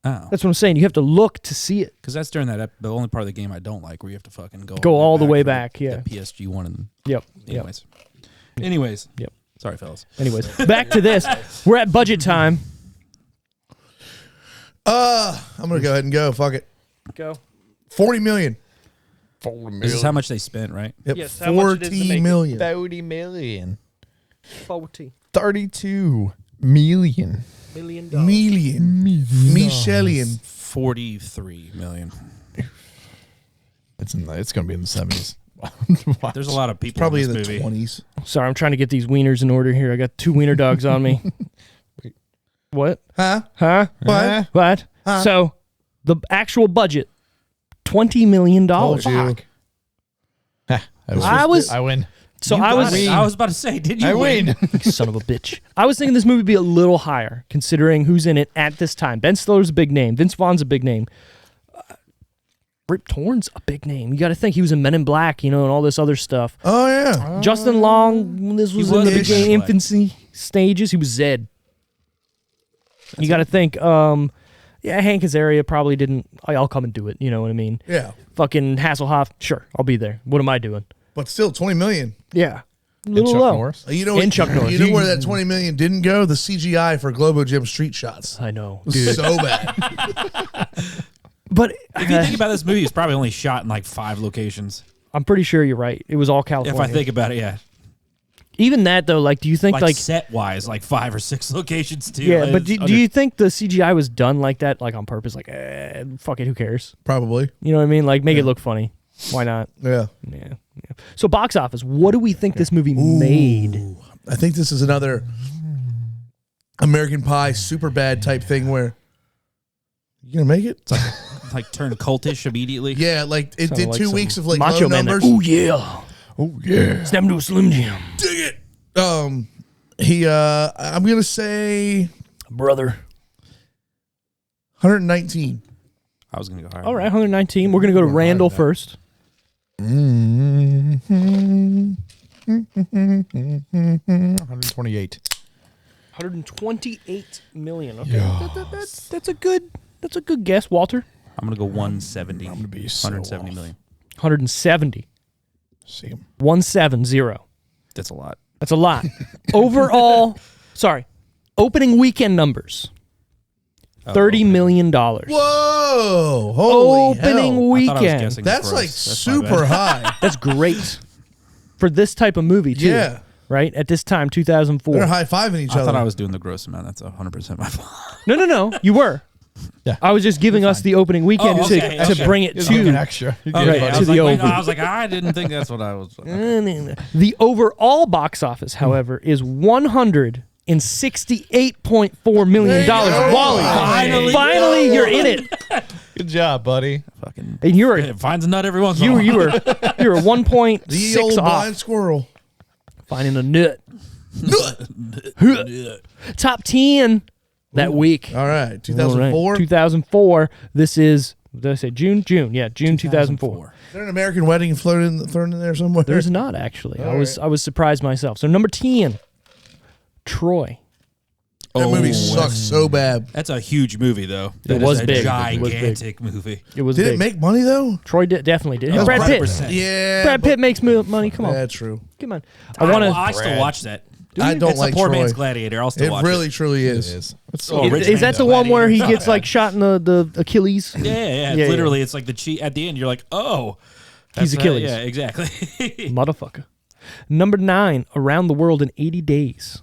Oh. That's what I'm saying. You have to look to see it. Because that's during that the only part of the game I don't like, where you have to fucking Go all the way for back, yeah. The PSG one and Yep. Anyways. Yep. Sorry, fellas. Anyways, back to this. We're at budget time. I'm gonna go ahead and go. Fuck it. Go. 40 million. This is how much they spent, right? Yep. Yes, how much it is to make 40 it. million. 30 million. 40 32 million. million. Michelin. 43 million. It's going to be in the 70s. There's a lot of people Probably in in this the movie. 20s. Sorry, I'm trying to get these wieners in order here. I got 2 wiener dogs on me. Wait. What? Huh? Huh? What? What? Huh? So, the actual budget, $20 million. Told you. I win. So You I got was it. I was about to say, did you I win. son of a bitch. I was thinking this movie would be a little higher, considering who's in it at this time. Ben Stiller's a big name. Vince Vaughn's a big name. Rip Torn's a big name. You got to think he was in Men in Black, and all this other stuff. Oh, yeah. Justin Long, this was in was the in Men in beginning, Black. infancy stages. He was Zed. You got to think, Hank Azaria probably didn't. I'll come and do it. You know what I mean? Yeah. Fucking Hasselhoff, sure, I'll be there. What am I doing? But still, 20 million. Yeah. A little Chuck low. Norris. You know, And Chuck Norris. You know where that 20 million didn't go? The CGI for Globo Gym street shots. I know. So bad. But If you think about this movie, it's probably only shot in like 5 locations. I'm pretty sure you're right. It was all California. If I think about it, yeah. Even that, though, like, do you think, Like set-wise, like 5 or 6 locations, too. yeah, Like, but it's do you think the CGI was done like that, like on purpose? Like, fuck it, who cares? Probably. You know what I mean? Like, make it look funny. Why not? Yeah. Yeah. So, box office, what do we think this movie made? I think this is another American Pie super bad type thing where you gonna make it? like turn cultish immediately? Yeah, like it Sounded did like 2 some weeks of like Macho low Man. numbers. Oh yeah. Oh, yeah. Snap into a Slim Jim. Dig it. I'm gonna say Brother. 119. I was going to go higher. All right, 119. We're going to go to Randall first. 128. 128 million. Okay. That's a good guess, Walter. I'm going to go 170. I'm gonna be so 170 off. million. 170. See him. 170. That's a lot. That's a lot. Overall, opening weekend numbers. $30 million. Whoa! Holy Opening hell. I thought I was weekend. guessing That's gross. like That's my super bad. high. That's great for this type of movie too. Yeah. Right at this time, 2004. They're high fiving each I other. thought I was doing the gross amount. That's 100% my fault. No. You were. Yeah. I was just giving us the opening weekend Oh, okay, to okay. bring it You're looking to extra. You're Okay, good, I buddy. to was the like, over. I was like, I didn't think that's what I was. the overall box office, however, is $168.4 million. go. Wally, Finally. finally, you're in it, Good job, buddy. Fucking and you were it finds a nut every once in a you while. you were 1.6 the old off blind squirrel. finding a nut. Top 10 that week. All right, 2004. 2004. This is, did I say June? June. Yeah, June 2004. Is there an American Wedding thrown in there somewhere? There's not actually. I All was surprised myself. So number 10, Troy. That movie sucks so bad. That's a huge movie, though. That was is a big. It was gigantic movie. It was Did big. it make money though? Troy definitely did. Oh, Brad Pitt. 100%. Yeah. Brad Pitt makes money. Come on. That's true. Come on. I want I to. still watch that. I don't It's like a poor Troy. man's Gladiator. I'll still It watch really, it. truly It is. is. It's Oh, Rich Is that Man's the one where he Gladiator. gets like shot in the Achilles? Yeah. Yeah, Literally, it's like the cheat at the end. You're like, oh, He's that's Achilles. Yeah, exactly. Motherfucker. Number 9, Around the World in 80 Days.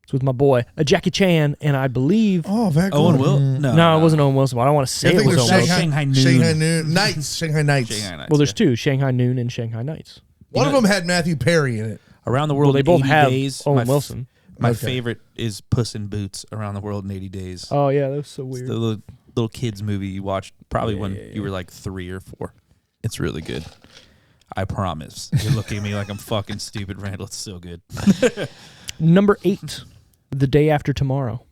It's with my boy Jackie Chan, and I believe. Oh, that Owen Will? No, It wasn't Owen Wilson. I don't want to say I it think was there's Owen Wilson. Shanghai Noon. Shanghai Noon. Nights. Shanghai Nights. Shanghai Nights, Well, there's yeah. 2, Shanghai Noon and Shanghai Nights. One of them had Matthew Perry in it. Around the Well, World they in both 80 have Days. Owen Wilson. My Okay. favorite is Puss in Boots, Around the World in 80 Days. Oh yeah, that was so It's weird. the little kids movie you watched probably when you were like 3 or 4. It's really good. I promise. You're looking at me like I'm fucking stupid, Randall. It's so good. Number 8, The Day After Tomorrow.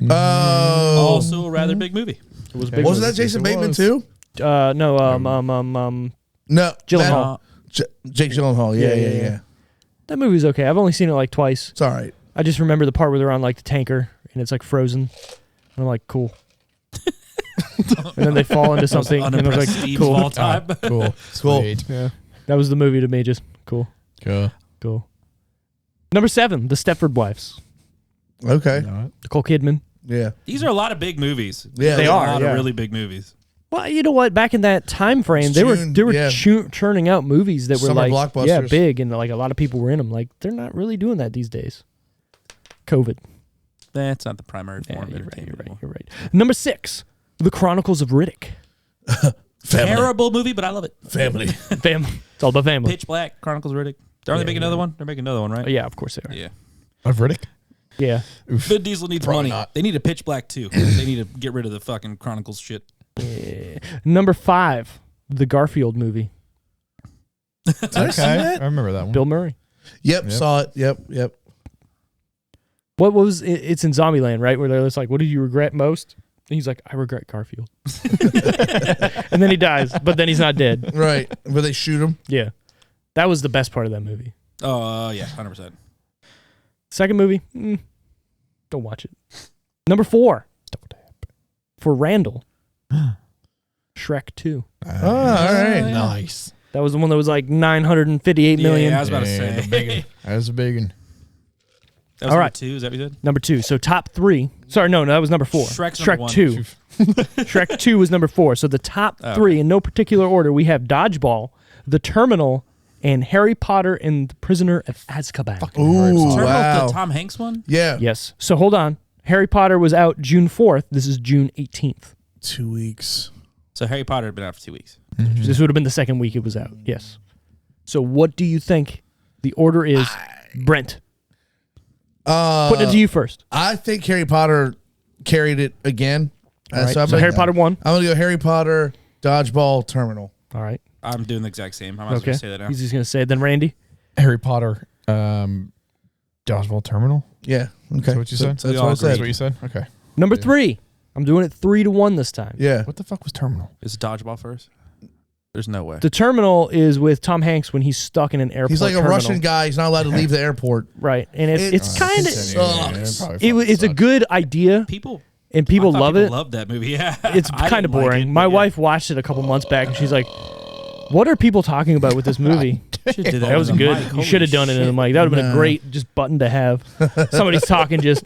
Oh. Also a rather big movie. It was a big. Wasn't movie. that Jason it Bateman was. too? No. No, Gyllenhaal. Jake Gyllenhaal. Yeah. That movie's okay. I've only seen it like twice. It's all right. I just remember the part where they're on like the tanker and it's like frozen. And I'm like, cool. And then they fall into something. And I was Unimpressed like, Steve cool. of all time. Cool. Cool. Sweet. Yeah. That was the movie to me. Just cool. Cool. Number 7, The Stepford Wives. Okay. Nicole Kidman. Yeah. These are a lot of big movies. Yeah, They A are, lot yeah. of really big movies. Well, you know what? Back in that time frame, It's they were June, yeah. churning out movies that were Summer like blockbusters. big, and like a lot of people were in them. Like they're not really doing that these days. COVID. That's not the primary Yeah, form of you're right. entertainment. anymore. You're right. Number 6, The Chronicles of Riddick. Terrible movie, but I love it. Family. Family. It's all about family. Pitch Black, Chronicles of Riddick. Aren't they making another one? They're making another one, right? Yeah, of course they are. Yeah. Of Riddick? Yeah. Vin Diesel needs Probably money. not. They need a Pitch Black too. They need to get rid of the fucking Chronicles shit. Number 5, The Garfield movie. Okay. I remember that one. Bill Murray. Yep. Saw it. Yep. What was it? It's in Zombieland, right? Where they're just like, what do you regret most? And he's like, I regret Garfield. And then he dies, but then he's not dead. Right. But they shoot him. Yeah. That was the best part of that movie. Oh, yeah, 100%. Second movie, don't watch it. Number 4, for Randall, Shrek 2. Oh, all right. Nice. That was the one that was like 958 million. Yeah, I was about to Yeah, say. That was a big one. That was All number right. 2, is that what you said? Number 2. So top 3. Sorry, no, that was number 4. Shrek's Shrek number 1. 2. Shrek 2 was number 4. So the top 3 in no particular order, we have Dodgeball, The Terminal, and Harry Potter and the Prisoner of Azkaban. Ooh, Terminal, wow. the Tom Hanks one? Yeah. Yes. So hold on. Harry Potter was out June 4th. This is June 18th. 2 weeks. So Harry Potter had been out for 2 weeks. This would have been the second week it was out. Yes. So what do you think the order is, Brent? Putting it to you first. I think Harry Potter carried it again. All right. I'm So gonna- Harry Potter 1. I'm gonna go Harry Potter, Dodgeball, Terminal. All right. I'm doing the exact same. I might as well Okay. just say that now. He's just going to say it. Then Randy. Harry Potter, Dodgeball Terminal. Yeah. Okay. Is that what you said? That's We what all I agree. That's said. what you said? Okay. Number 3. I'm doing it 3-1 this time. Yeah. What the fuck was Terminal? Is Dodgeball first? There's no way. The Terminal is with Tom Hanks when he's stuck in an airport. He's like a terminal. Russian guy. He's not allowed to leave the airport. Right. And it's kind of. sucks. It's a good idea, People and people I thought love people it. loved that movie. Yeah. It's I kind of didn't like boring. it, My but yeah. wife watched it a couple months back, and she's like, "What are people talking about with this movie?" Should've did That was on the good. mic. You Holy should have done it in the shit. mic. That would have been a Nah. great just button to have. Somebody's talking just.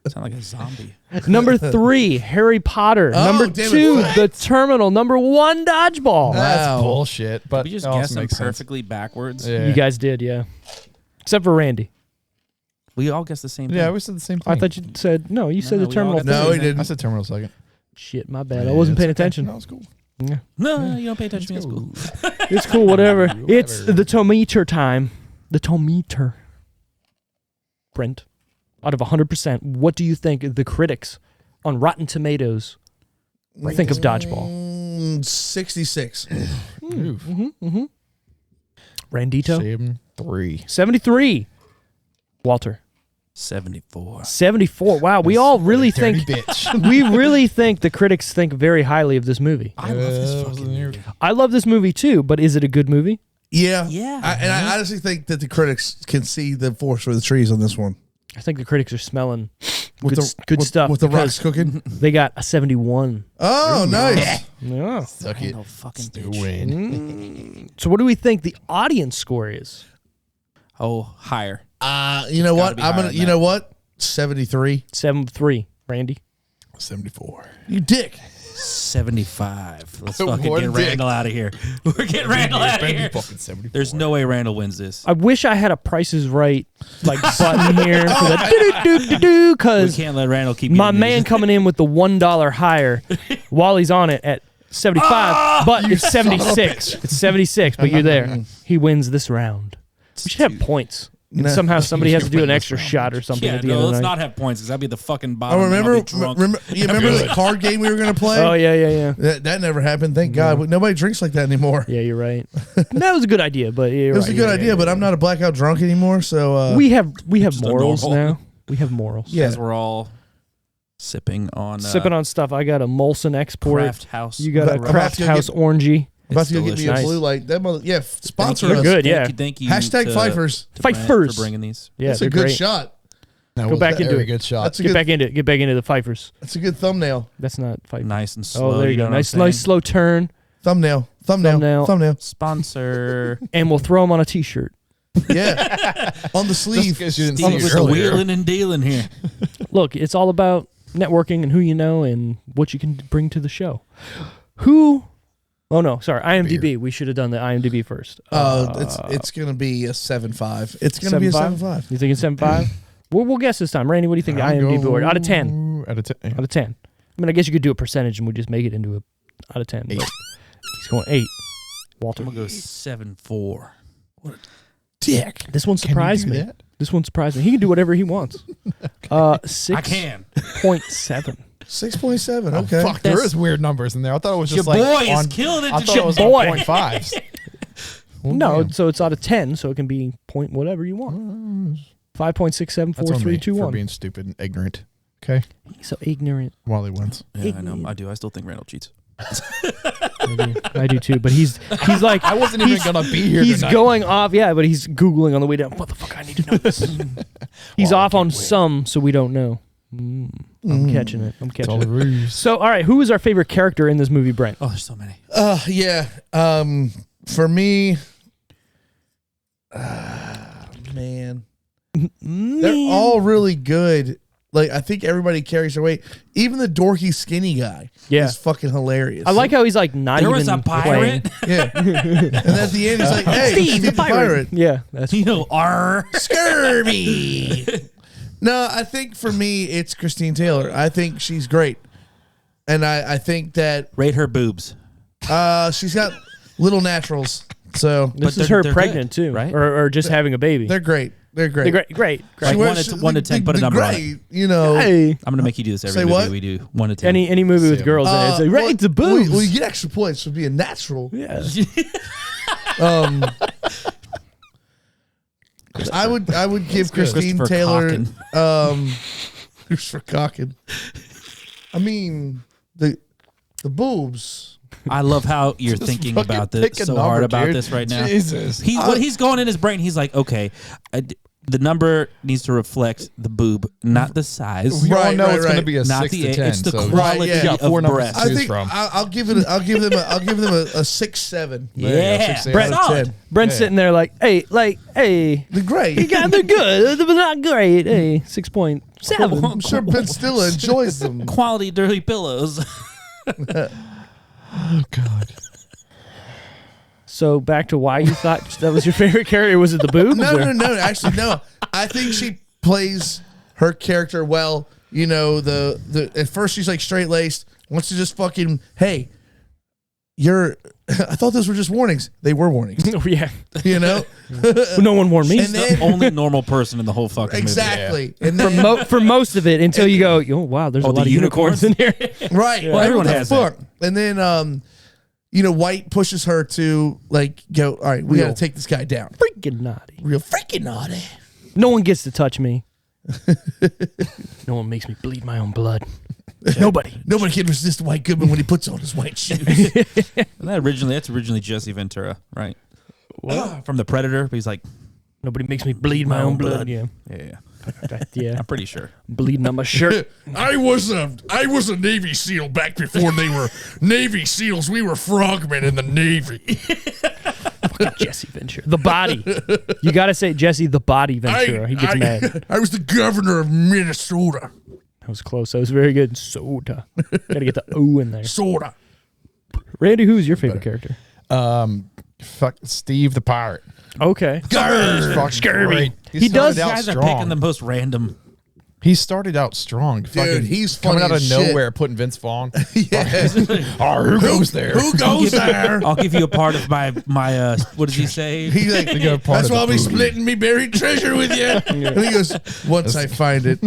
Sound like a zombie. Number 3, Harry Potter. Oh, Number damn it, 2, what? The Terminal. Number 1, Dodgeball. That's Wow. bullshit. But We just it also guessed them makes sense. perfectly backwards. Yeah. You guys did, yeah. Except for Randy. We all guessed the same thing. Yeah, we said the same thing. I thought you said no. You said no, the we all Terminal. got the No, same he thing. didn't. I said Terminal second. Shit, my bad. I wasn't Yeah, paying it's okay. attention. No, it's cool. Yeah. No, you don't pay attention to me in school. It's cool, whatever. Whatever. It's the tometer time. The tometer. Brent, out of 100%, what do you think the critics on Rotten Tomatoes think of Dodgeball? 66. Randito? Same 3. 73. Walter? 74. 74. Wow, we all really Dirty think bitch. we really think the critics think very highly of this movie. I love this fucking movie. I love this movie too, but is it a good movie? Yeah. Yeah. I honestly think that the critics can see the forest for the trees on this one. I think the critics are smelling With good with, stuff With the because rocks cooking. they got a 71. Oh, nice. Yeah. Suck it. No fucking Still bitch. win. So what do we think the audience score is? Oh, higher. You know gotta what? be I'm higher gonna. than You that. know what? 73. 7-3. Randy? 74. You dick. 75. Let's fucking One get dick. Randall out of here. We're getting Randall out of here. Fucking 74. There's no way Randall wins this. I wish I had a Price is Right like button here for the do We because can't let Randall keep my getting man these. coming in with the $1 higher while he's on it at 75, but it's 76. It's 76, but you're there. He wins this round. We should have points. And No. somehow somebody has to do an extra shot or something Yeah, at the no, end of the let's night. not have points because that'd be the fucking bottom. Oh, and I'll remember? be drunk. Remember the card game we were gonna play? Oh yeah. That never happened. Thank God. Nobody drinks like that anymore. Yeah, you're right. That was a good idea, but It was a good idea, but I'm not a blackout drunk anymore. So we have Just a morals normal. now. We have morals. yeah. Because we're all Sipping on stuff. I got a Molson Export. Craft House. You got a I'm about Craft to go House get- Orangey. I'm about to go get me a delicious. blue light. That mother, yeah, sponsor They're us. good, yeah. Thank you. Hashtag to- Pfeifers. to Brent Pfeifers. for bringing these. Yeah, That's a they're good great. shot. That Go was back a into very it. good shot. That's a Get good. back into it. Get back into the Pfeifers. That's a good thumbnail. That's not Pfeifers. Nice and slow. Oh, there you know go. what I'm Nice saying? slow turn. Thumbnail. Sponsor. And we'll throw them on a T-shirt. Yeah, on the sleeve. Because you didn't Steve see with it the earlier. wheeling and dealing here. Look, it's all about networking and who you know and what you can bring to the show. Who? Oh no, sorry. IMDb. We should have done the IMDb first. It's gonna be a 7.5. It's gonna be a 7.5. You think it's 7.5? We'll guess this time. Randy, what do you think the IMDb board? Out of 10. Out of 10. Yeah. Out of 10. I mean, I guess you could do a percentage and we just make it into a out of 10. 8. but He's going 8. Walter. I'm gonna go 7.4. Dick. This one surprised Can you me. do that? This one surprised me. He can do whatever he wants. 6.7. I can. 6.7. Oh, Okay. fuck, there is weird numbers in there. I thought it was Your just like boy is on, killing it. I thought it was boy. on 0.5s. Well, No, damn. so it's out of 10, so it can be point whatever you want. 5.67, That's on 4, 3, me 2, for 1. being stupid and ignorant. Okay, So ignorant. Wally wins. Yeah, I know. I do. I still think Randall cheats. I do too, but he's like I wasn't even he's- gonna be here. He's tonight. going off, yeah, but he's Googling on the way down. What the fuck? I need to know this. He's off on some, so we don't know. I'm catching it. I'm It's catching all a it. ruse. So, all right, who is our favorite character in this movie, Brent? Oh, there's so many. Yeah. For me, man, they're all really good. Like, I think everybody carries their weight. Even the dorky skinny guy is fucking hilarious. I like how he's like not There even was a playing. pirate. Yeah. And at the end, he's like, hey, Steve, the pirate. Yeah, that's You know, R. Scurvy. No, I think for me, it's Christine Taylor. I think she's great. And I think that Rate her boobs. she's got little naturals. So this But is her they're pregnant good, too, right? or just having a baby. they're great. They're great. They're great. Like She one wears- to- 1 to 10, put a the number on great, it. You know. Hey, I'm gonna make you do this every Say movie what? we do. 1 to 10. any movie with Same. girls in it, it's like, well, right, the boobs. Well, you get extra points for being natural. yeah. I would give good. Christine Christopher Taylor Calkin. Christopher Calkin. I mean the boobs. I love how you're thinking fucking about pick this a so number, hard about dude. this right now. Jesus. What he's going in his brain, he's like, okay, the number needs to reflect the boob, not the size. We all Right, know right, it's going to right. be a Not 6 the to age, 10. it's the so quality yeah. you got 4 of numbers breast. to I choose think from. I'll give them a 6-7. Yeah, 6 Brett, out of 10. Brent's Yeah. sitting there like, hey, They're great. they're good, but not great. Hey, 6.7. I'm sure Ben Stiller enjoys them. Quality dirty pillows. Oh, God. So back to why you thought that was your favorite character. Was it the boobs? or- No. Actually, no. I think she plays her character well. You know, the at first she's like straight laced, wants to just fucking, hey, I thought those were just warnings. They were warnings. Yeah. You know? No one warned me. And the then only normal person in the whole fucking exactly. And then For most of it, until you go, oh wow, there's a Oh, lot the of unicorns in here. right. Well, everyone What the has that. fuck? And then you know, White pushes her to like go, all right, we Real. gotta take this guy down. Freaking naughty. Real freaking naughty. No one gets to touch me. No one makes me bleed my own blood. Nobody. Nobody can resist White Goodman when he puts on his white shoes. that's originally Jesse Ventura, right? From the Predator. But he's like, Nobody makes me bleed my own blood. Yeah. Yeah. I'm pretty sure. Bleeding on my shirt. I was a Navy SEAL back before they were Navy SEALs. We were frogmen in the Navy. Jesse Ventura. The body. You got to say Jesse the body Ventura. He gets mad. I was the governor of Minnesota. That was close. That was very good. Soda. Got to get the O in there. Soda. Randy, who's your favorite character? Fuck Steve the pirate. Okay. He's fucking Scurvy. great. He does- started out Guys are strong. picking the most random. He started out strong. Fucking he's coming funny out of as shit. nowhere, putting Vince Vaughn. Yeah. Oh, who goes there? Who goes there? I'll give you a part of my what does he say? He's like, They got a part that's of why I'll the be booty. splitting me buried treasure with you. And he goes, once I find it.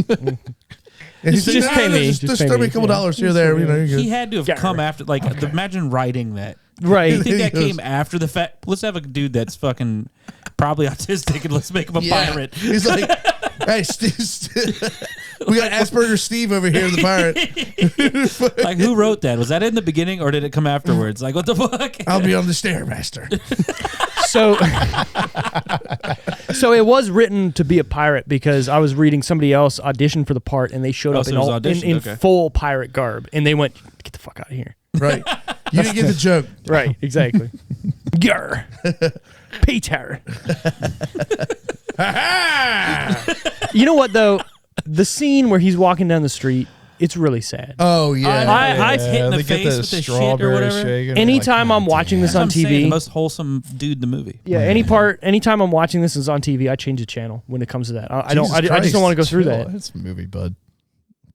And he's Just like, pay me. Just Just pay throw me me. a couple Yeah. dollars here, there. You know, you're He good. had to have come after, like, imagine writing that. Right. You think that He goes- came after the fact? Let's have a dude that's fucking probably autistic and let's make him a Yeah. pirate. He's like, Hey, Steve, we got Asperger Steve over here, the pirate. Like, who wrote that? Was that in the beginning or did it come afterwards? Like, what the fuck? I'll be on the Stairmaster. So it was written to be a pirate because I was reading somebody else auditioned for the part and they showed up so it was in auditioned, okay. full pirate garb and they went, get the fuck out of here. Right. You didn't get the joke. Right, exactly. Grr. Peter. You know what though? The scene where he's walking down the street, it's really sad. Oh, yeah. I've hit in the they get face with the shit or whatever. shaking. Anytime Like, I'm watching this That's on what I'm saying, TV, the most wholesome dude in the movie. yeah, anytime I'm watching this is on TV, I change the channel when it comes to that. I Jesus just Christ, don't want to go through chill. that. It's a movie, bud.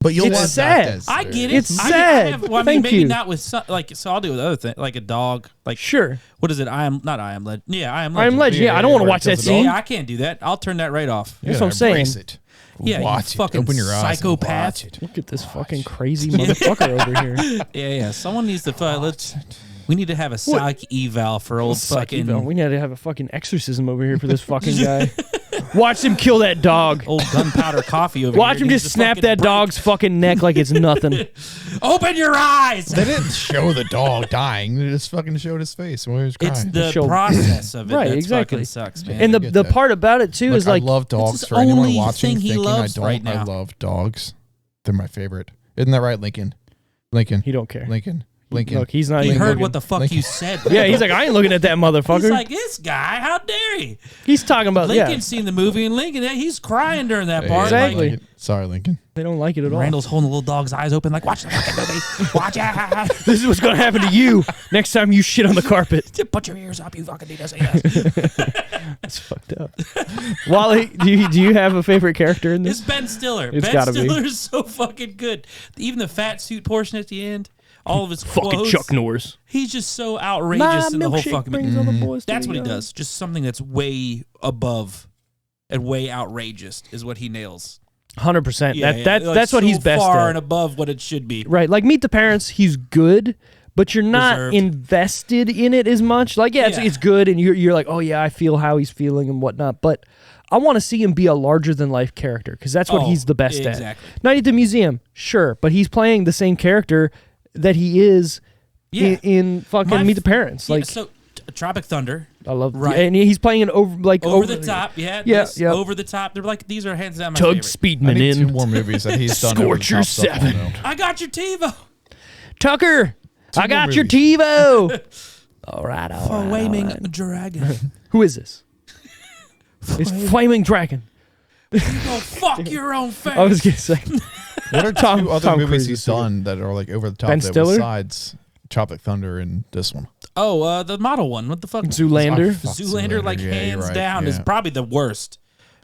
But you'll It's watch sad. I get it. It's I sad. well, I mean, Thank maybe you. not with so I'll do with other things, like a dog. Like Sure. what is it? I am Legend. Yeah, I am I am Legend. Legend. Yeah, I don't want to watch that See, scene. I can't do that. I'll turn that right off. That's what I'm saying. It. Yeah, watch you fucking it. Open your eyes. and psychopath. watch it. Look at this fucking crazy motherfucker over here. Yeah. Someone needs to we need to have a psych eval for old fucking We need to have a fucking exorcism over here for this fucking guy. Watch him kill that dog. old gunpowder coffee over Watch here. him Needs just to snap fucking that break. dog's fucking neck like it's nothing. Open your eyes. They didn't show the dog dying. They just fucking showed his face when he was crying. It's the Show- process of it. Right, That exactly. fucking sucks, man. And the get the that. part about it too Look, is like I love dogs. his For anyone only watching, thing he thinking loves I don't, right now. I love dogs. They're my favorite. Isn't that right, Lincoln? Lincoln. he don't care. Lincoln. Look, he's not he even heard looking. what the fuck you said. Yeah, he's like, I ain't looking at that motherfucker. He's like, this guy, how dare he? He's talking about Lincoln's seen the movie, and Lincoln, he's crying during that part. Exactly. Like, Sorry, Lincoln. They don't like it at all. Randall's holding the little dog's eyes open, like, watch the fucking movie. Watch it. This is what's gonna happen to you next time you shit on the carpet. Put your ears up, you fucking need to see this. That's fucked up. Wally, do you have a favorite character in It's this? Ben Stiller. It's Ben gotta be. Stiller is so fucking good. Even the fat suit portion at the end, all of his Fucking quotes. Chuck Norris. He's just so outrageous in the whole fucking movie. brings all the boys That's what he together. does. Just something that's way above and way outrageous is what he nails. 100%. Yeah, That's what so he's best far at. and above what it should be. Right, like Meet the Parents, he's good, but you're not Reserved. invested in it as much. Like, yeah, Yeah. it's good, and you're like, oh yeah, I feel how he's feeling and whatnot. But I want to see him be a larger than life character because that's what Oh, he's the best exactly. at. Night at the Museum, sure, but he's playing the same character that he is Yeah. in fucking Meet the Parents. Yeah, Like, so Tropic Thunder, I love, right. and he's playing it over over the top. Yeah, Yeah, this, yeah. over the top. They're like, these are hands down my Tug favorite. I Speedman need two in. more movies that he's done. over the Scorcher top stuff 7. on, though. I got your TiVo. Tucker, I more got your movies. TiVo. all right, all right. Flaming all right. Dragon. Who is this? It's Flaming Dragon. Go fuck your own face. I was gonna say. What are Tom- two other Tom movies Cruise he's is super. done that are like over the top Ben that Stiller? besides Tropic Thunder and this one? Oh, the model one. What the fuck? Zoolander. Oh, fuck Zoolander, like Yeah, you're hands right, down, is yeah. probably the worst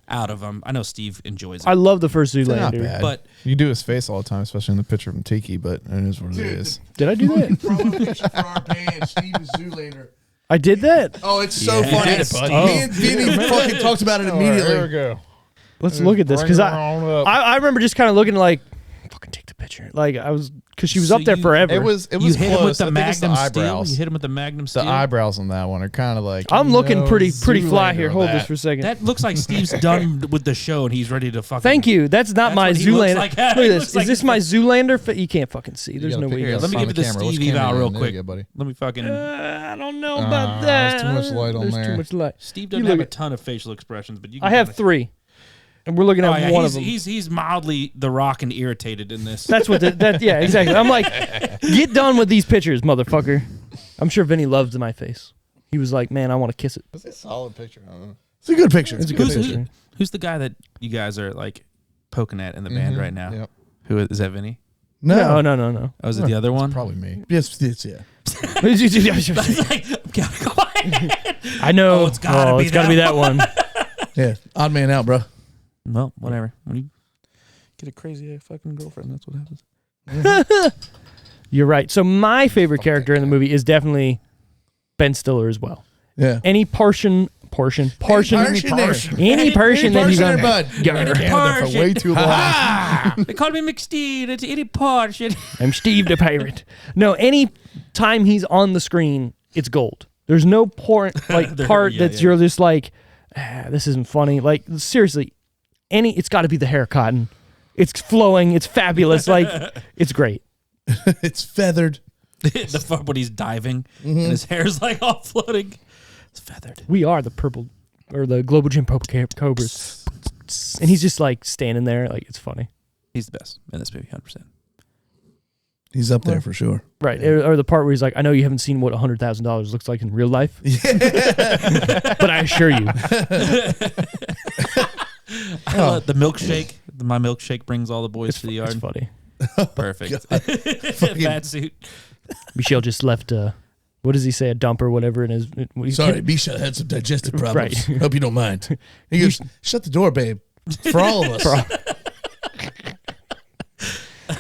out of them. I know Steve enjoys it, I love the first They're not Zoolander. bad. but You do his face all the time, especially in the picture from Tiki, but it is what it is. Did I do that? Promo picture for our band, Steven Zoolander. I did that. Oh, it's so Yeah, funny. you did it, buddy. Me and Vinny fucking talked about it immediately. There we go. Let's look at this because I remember just kind of looking like, fucking take the picture. Like I was because she was So up there you- forever. It was you close. hit him with the I think it's Magnum the Steel. eyebrows. You hit him with the Magnum Steel. The eyebrows on that one are kind of like. I'm looking no pretty fly Zoolander here. on Hold that. this for a second. That looks like Steve's done with the show and he's ready to fucking. Thank you. That's not That's my what he looks Zoolander. like. Look at He this. looks Is like this he's my Zoolander? You can't fucking see. There's no way. Here, You Let me find give the you the camera. Let's Steve camera eval in. real There quick. you go, buddy. Let me fucking. I don't know about that. there's too much light on There's there. too much light. Steve You doesn't look have a at- ton of facial expressions, but you. Can I have kinda- 3, and we're looking at Oh, yeah, one he's, of them. he's mildly The Rock and irritated in this. That's what. Yeah, exactly. I'm like, get done with these pictures, motherfucker. I'm sure Vinny loved my face. He was like, man, I want to kiss it. It's a solid picture. I don't know. It's a good picture. It's a good Who's- picture. Who's the guy that you guys are like poking at in the band right now? Yep. Who is that? Vinny? No. Oh, is it the other one? Probably me. Yes, yeah. I know. Oh, it's gotta be gotta be that one. Yeah. Odd man out, bro. Well, whatever. When you get a crazy fucking girlfriend, that's what happens. You're right. So my favorite character in the movie is definitely Ben Stiller as well. Yeah. Any portion Portion there. any person that he's Portion on. there, bud. Yarr. Canada for way too long. They call me McSteve. It's any part shit. I'm Steve the Pirate. No, any time he's on the screen, it's gold. There's no part There- part yeah, that's yeah. you're just like, this isn't funny. Like seriously, it's got to be the hair cotton. It's flowing. It's fabulous. Like, it's great. It's feathered. The fuck when he's diving and his hair's like all floating. It's feathered. We are the purple or the Global Gym Purple Cobras. And he's just like standing there. Like, it's funny. He's the best in this movie, 100%. He's up there for sure. Right. Or the part where he's like, I know you haven't seen what $100,000 looks like in real life. But I assure you. The milkshake. My milkshake brings all the boys to the yard. It's funny. Perfect. Bad suit. Michelle just left, what does he say, a dump or whatever in his... Sorry, Misha had some digestive problems. Right. Hope you don't mind. He goes, shut the door, babe. For all of us.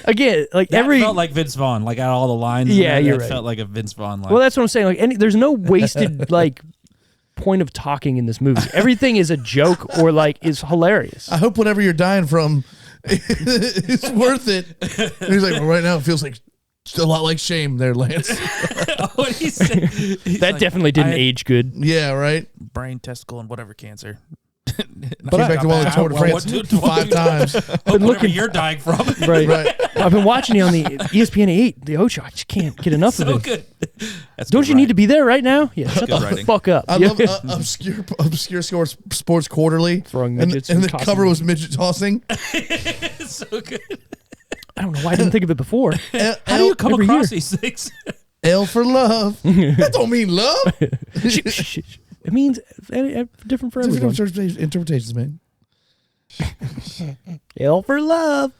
Again, like That every... felt like Vince Vaughn. Like out of all the lines. Yeah, that you're right. felt like a Vince Vaughn line. Well, that's what I'm saying. Like, there's no wasted, like, point of talking in this movie. Everything is a joke or, like, is hilarious. I hope whatever you're dying from is worth it. And he's like, well, right now it feels like a lot like shame there, Lance. What he said. That definitely didn't age good. Yeah, right? Brain, testicle, and whatever cancer. But back to one of the Tour de France 5 times. Whatever you're dying from. Right. Right. I've been watching you on the ESPN 8, the Ocho. I just can't get enough So of it. good. That's Don't good you need to writing. be there right now? Yeah, shut Good the writing. fuck up. I Yeah. love obscure Sports Quarterly. Throwing and midgets and and the tossing cover them. was midget tossing. It's so good. I don't know why I didn't think of it before. How do you come every across year. these things? L for love. That don't mean love. It means different for everyone. Different interpretations, man. L for love.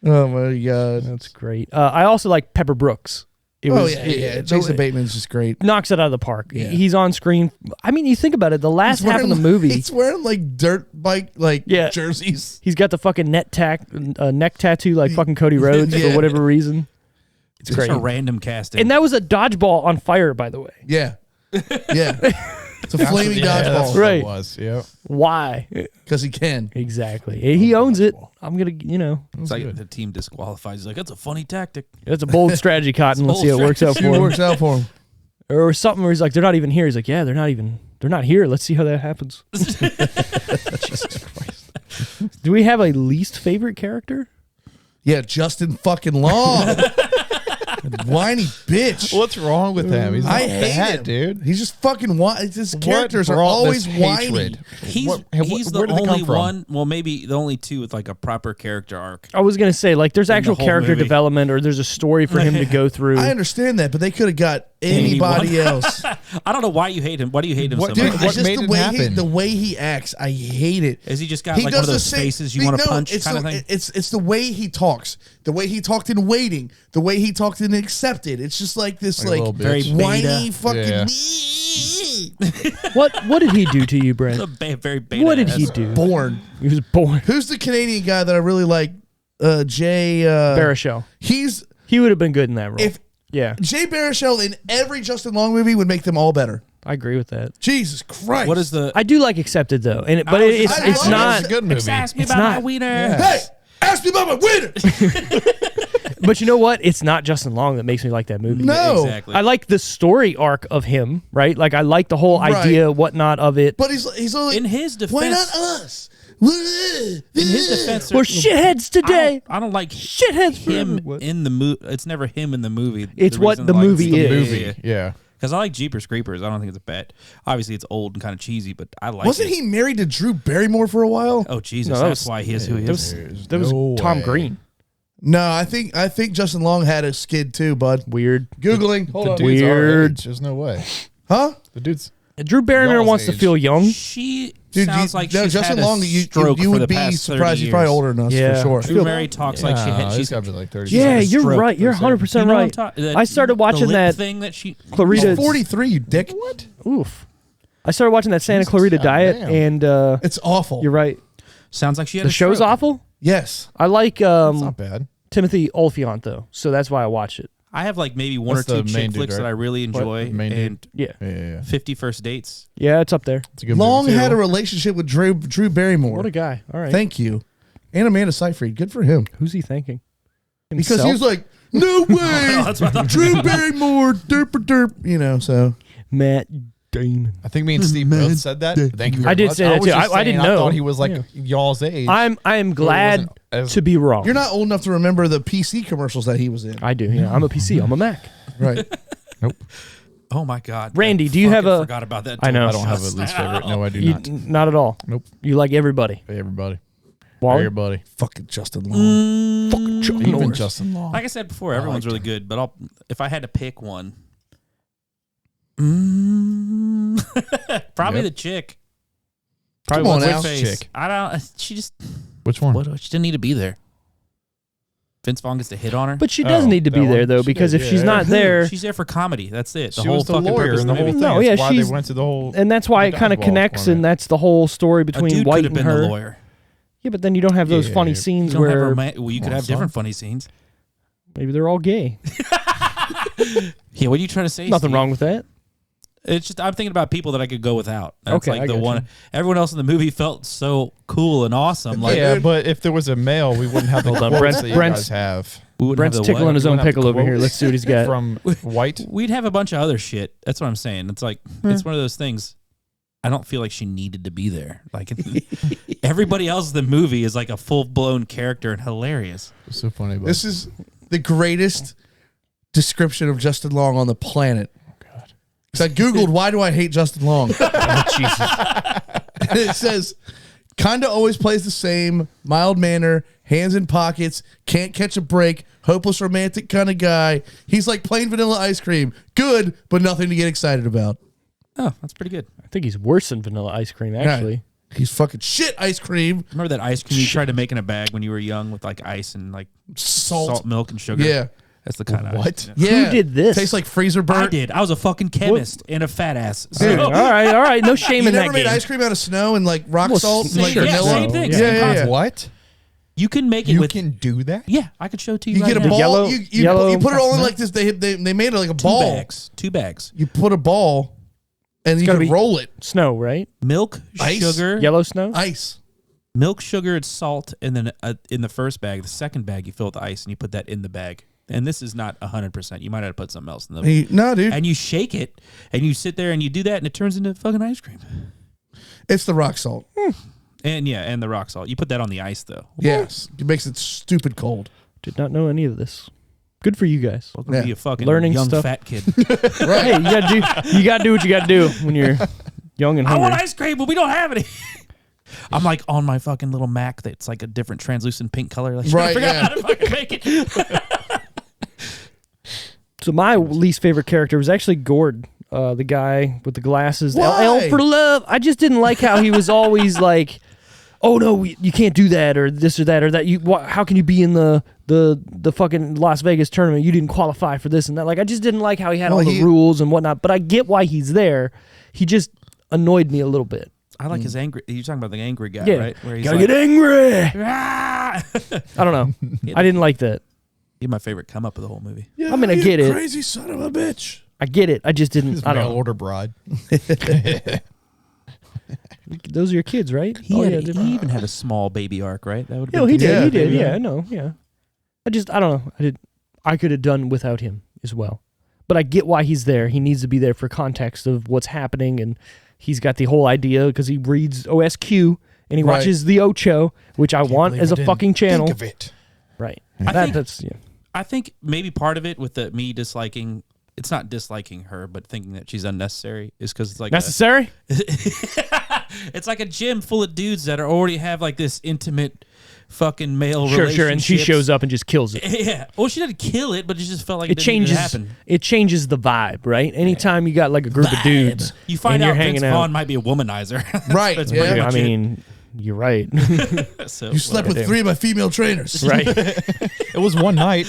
Oh my god. That's great. I also like Pepper Brooks. Jason Bateman's just great. Knocks it out of the park. Yeah. He's on screen. I mean, you think about it. The last half of the movie, He's wearing like dirt bike jerseys. he's got the fucking neck tattoo like fucking Cody Rhodes Yeah. for whatever reason. It's Just great. a random casting. And that was a dodgeball on fire, by the way. Yeah. Yeah. It's a flaming That's dodgeball. what Right. it was. Yeah. Why? Because he can. Exactly. He owns it. I'm gonna, it's like the team disqualifies. He's like, that's a funny tactic. that's a bold strategy, Cotton. Let's see how it works out See for what him. works out for him. Or something where he's like, they're not even here. He's like, yeah, they're not here. Let's see how that happens. Jesus Christ. Do we have a least favorite character? Yeah, Justin fucking Long. Whiny bitch. What's wrong with him? He's not I hate bad, him, dude. He's just fucking whiny. His characters are brought always this whiny. hatred? He's What- the where did they come only from? one, well, maybe the only two with like a proper character arc. I was gonna say, like, there's In the actual whole character movie. development, or there's a story for him to go through. I understand that, but they could have got anybody else. I don't know why you hate him. Why do you hate him What- so dude, much? what It's just made the it way happen? the way he acts. I hate it. Is he just got like one of those faces you want to punch kind of thing? It's the way he talks, the way he talked in Waiting, the way he talked in Accepted. It's just like this, Like a like little bitch. Very whiny beta. fucking. Yeah. What did he do to you, Brent? Very beta. What did he do? Born. He was born. Who's the Canadian guy that I really like? Jay Baruchel. He would have been good in that role. If yeah, Jay Baruchel in every Justin Long movie would make them all better. I agree with that. Jesus Christ! What is the? I do like Accepted though, and I was it's just- it's I not. It's a good movie. Ask me It's about my not. wiener. Hey, ask me about my winner. But you know what? It's not Justin Long that makes me like that movie. No, Exactly. I like the story arc of him, right? Like I like the whole Right. idea, whatnot of it. but he's only In his defense, why not us? in his defense, We're shitheads today. I don't like Shitheads him forever. in the movie. It's never him in the movie. It's what reason the why movie it's is. Movie. Yeah. Because I like Jeepers Creepers. I don't think it's a bet. Obviously, it's old and kind of cheesy, but I like Wasn't it. he married to Drew Barrymore for a while? Oh, Jesus. No, that That's was- why he is who he is. That was No Tom way. Green. No, I think Justin Long had a skid too, bud. Weird. Googling. Hold on. Dude's our Weird. age. There's no way. Huh? The dude's. Drew Barrymore Y'all's wants to age. feel young. She Dude, sounds like she's Justin had a Long, stroke you for would the be past 30 surprised he's probably years. older than us Yeah. for Drew sure. Mary talks like she had. He's She's got to be like 30. Yeah, had a you're stroke right. You're 100% You know what I'm right. talking- I started watching the lip that thing that she. Clarita. He's 43, you dick. What? Oof. I started watching that Santa Clarita Diet, goddamn. and It's awful. you're right. Sounds like she had The a show's stroke. awful. Yes. I like It's not bad. Timothy Olyphant though, so that's why I watch it. I have like maybe one That's or two the main chick dude, flicks that right? I really enjoy, The main dude? and Yeah, Yeah. 50 First Dates. yeah, it's up there. It's a good Long movie too. had a relationship with Drew Barrymore. What a guy! All right, Thank you. And Amanda Seyfried. Good for him. who's he thanking? Because Himself? he was like, no way. That's what I thought. Drew Barrymore, derp derp. You know, so. Matt Damon. I think me and Steve both said that. Thank you very I did much. say that was too. just I didn't saying, know. I thought he was like y'all's age. I am glad wasn't as- to be wrong. You're not old enough to remember the PC commercials that he was in. I do. Yeah, I'm a PC. I'm a Mac. Right. Nope. Oh my God, Randy, I do you have fucking a- forgot about that. I know. I don't have a least favorite. No, I do You, not. not at all. Nope. You like everybody. Hey, everybody. Wally? Everybody. Fucking Justin Long. Fucking Chuck Even Norris. Justin Long. Like I said before, everyone's really good, but if I had to pick one, probably Yep. the chick. Come on now. Face. Chick. I don't. She just. Which one? What? She didn't need to be there. Vince Vaughn gets to hit on her. But she does Oh, need to be that there one? though, She because did, if she's yeah. not there, She's there for comedy. That's it. The She whole was the fucking lawyer purpose and of the whole movie. thing. No, That's yeah, why they she's- went to the whole. and that's why it the kind of dodgeball connects, format. and that's the whole story A between dude White could have and been her. the lawyer. Yeah, but then you don't have those Yeah, funny you scenes You don't have where well, you could Well, have son. different funny scenes. maybe they're all gay. Yeah, what are you trying to say? Nothing Steve? wrong with that. It's just I'm thinking about people that I could go without. That's Okay, like I the got one. you. Everyone else in the movie felt so cool and awesome. Like Yeah, but if there was a male, we wouldn't have the Hold on, quotes Brent's- that you Brent's- guys have we wouldn't Brent's have the tickling what? his We own wouldn't have pickle the over here. quotes Let's see what he's got. from White. We'd have a bunch of other shit. That's what I'm saying. It's like it's one of those things. I don't feel like she needed to be there. Like everybody else in the movie is like a full blown character and hilarious. It's so funny. But This is the greatest description of Justin Long on the planet. Because I Googled, why do I hate Justin Long? Jesus. And it says, kind of always plays the same, mild manner, hands in pockets, can't catch a break, hopeless romantic kind of guy. He's like plain vanilla ice cream. Good, but nothing to get excited about. Oh, that's pretty good. I think he's worse than vanilla ice cream, actually. He's fucking shit ice cream. Remember that ice cream you tried to make in a bag when you were young with like ice and like Salt. milk, and sugar? Yeah. That's the kind of What? ice. Yeah. Who did this? Tastes like freezer I burnt. did. I was a fucking chemist and a fat ass. So, all right. No shame You in never that made game. ice cream out of snow and like rock Well, salt and like sure, yeah, vanilla? same thing. Yeah, Same yeah, concept. yeah. What? You can make it You with. can do that? Yeah, I could show it to you. You right get a now. ball. yellow- you yellow- put it all in like this. They made it like a Two ball. bags. 2 bags. You put a ball and you gotta can be- roll it. Snow, right? Milk, Ice? sugar, Yellow snow? Ice. milk, sugar, and salt, and then in the first bag, the second bag, you fill with ice and you put that in the bag. And this is not 100%. You might have to put something else in the. No, dude. And you shake it, and you sit there and you do that, and it turns into fucking ice cream. It's the rock salt. And yeah, and the rock salt. You put that on the ice though. Yes. It makes it stupid cold. Did not know any of this. Good for you guys. Welcome Yeah. to be a fucking Learning young stuff. fat kid. Hey, you gotta do what you gotta do when you're young and I hungry. want ice cream, but we don't have any. I'm like on my fucking little Mac that's like a different translucent pink color. Like, Right, I forgot yeah. how to fucking make it. So my least favorite character was actually Gord, the guy with the glasses. Why? L for love. I just didn't like how he was always like, "Oh no, you can't do that," or this or that or that. How can you be in the fucking Las Vegas tournament? You didn't qualify for this and that. Like, I just didn't like how he had all the rules and whatnot. But I get why he's there. He just annoyed me a little bit. I like his angry. You're talking about the angry guy, Yeah, right? Where he's gotta like, get angry. "Ah!" I don't know. I didn't like that. He's my favorite come up of the whole movie. Yeah, I mean, I get it. Crazy son of a bitch. I get it. I just His didn't. I mail don't know. order bride. Those are your kids, right? He even had a small baby arc, right? That would have No, he been did. Yeah, He did. maybe. Yeah, I know. Yeah. I don't know. I could have done without him as well. But I get why he's there. He needs to be there for context of what's happening, and he's got the whole idea because he reads OSQ and he Right. watches the Ocho, which I want Believe as I a didn't fucking channel. Think of it. Right. I think- That's yeah. I think maybe part of it with me disliking, it's not disliking her, but thinking that she's unnecessary is because it's like necessary. it's like a gym full of dudes that already have like this intimate fucking male Sure, and she relationships. shows up and just kills it. Yeah. Well, she didn't kill it, but it just felt like It it didn't need to changes. happen. It changes the vibe, right? Anytime you got like a group of dudes, You find and out you're Vince hanging out. Vaughn might be a womanizer. Right, That's yeah. pretty I much it. mean, you're right. So, You slept whatever. with 3 of my female trainers. right. It was one night.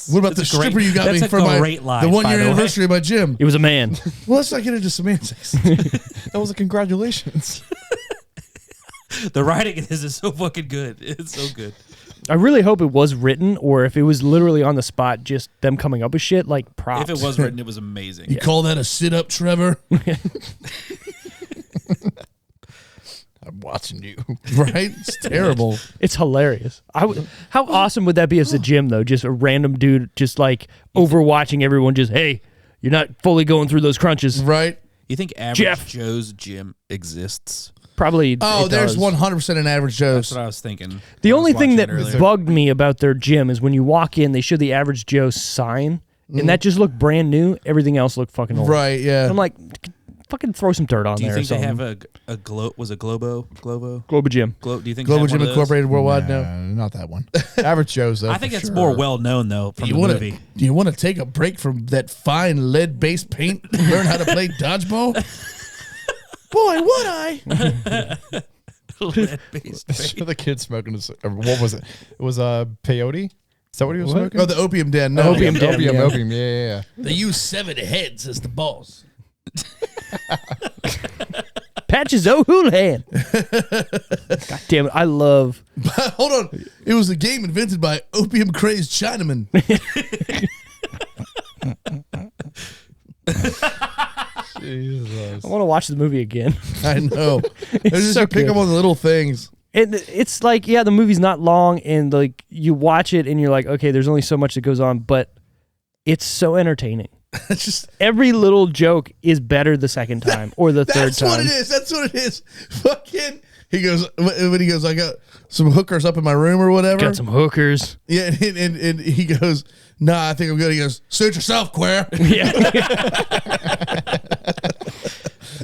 What about That's the a great- stripper you got that's me a for my great line, the 1 by year the way. anniversary of my gym? It was a man. Well, let's not get into semantics. That was a congratulations. The writing in this is so fucking good. It's so good. I really hope it was written, or if it was literally on the spot, just them coming up with shit like props. If it was written, it was amazing. You call that a sit up, Trevor? I'm watching you. Right? It's terrible. It's hilarious. How awesome would that be as a gym though? Just a random dude, just like overwatching everyone. Just hey, You're not fully going through those crunches. Right? You think Average Jeff. Joe's gym exists? Probably. Oh, it there's does. 100% an Average That's Joe's. what I was thinking. The I was only thing watching that it earlier. bugged me about their gym is when you walk in, they show the Average Joe sign, and that just looked brand new. Everything else looked fucking old. Right, yeah. I'm like, fucking throw some dirt on Do you there. think or they have something. a was it Globo? Globo Gym? Do you think Global they have Gym one of those? Incorporated Worldwide Nah, now. not that one. Average Joe's though. I think for it's sure. more well known though from the movie. Do you want to take a break from that fine lead-based paint and learn how to play dodgeball? Boy, would I. Lead-based Sure the kid smoking. What was it? It was peyote. Is that what he was smoking? Oh, the opium den. No. Opium den. Opium. yeah. Opium. Yeah. They use 7 heads as the balls. Patches O'Houlihan. God damn it! I love. Hold on. It was a game invented by opium-crazed Chinamen. Jesus. I want to watch the movie again. I know. It's just so you pick good. up on the little things. And it's like, yeah, the movie's not long, and like you watch it, and you're like, okay, there's only so much that goes on, but it's so entertaining. It's just Every little joke is better the second time or the third that's time. what it is. That's what it is. Fucking. He goes when he goes. I got some hookers up in my room or whatever. Got some hookers. Yeah, and he goes, "Nah, I think I'm good." He goes, "Suit yourself, queer." Yeah.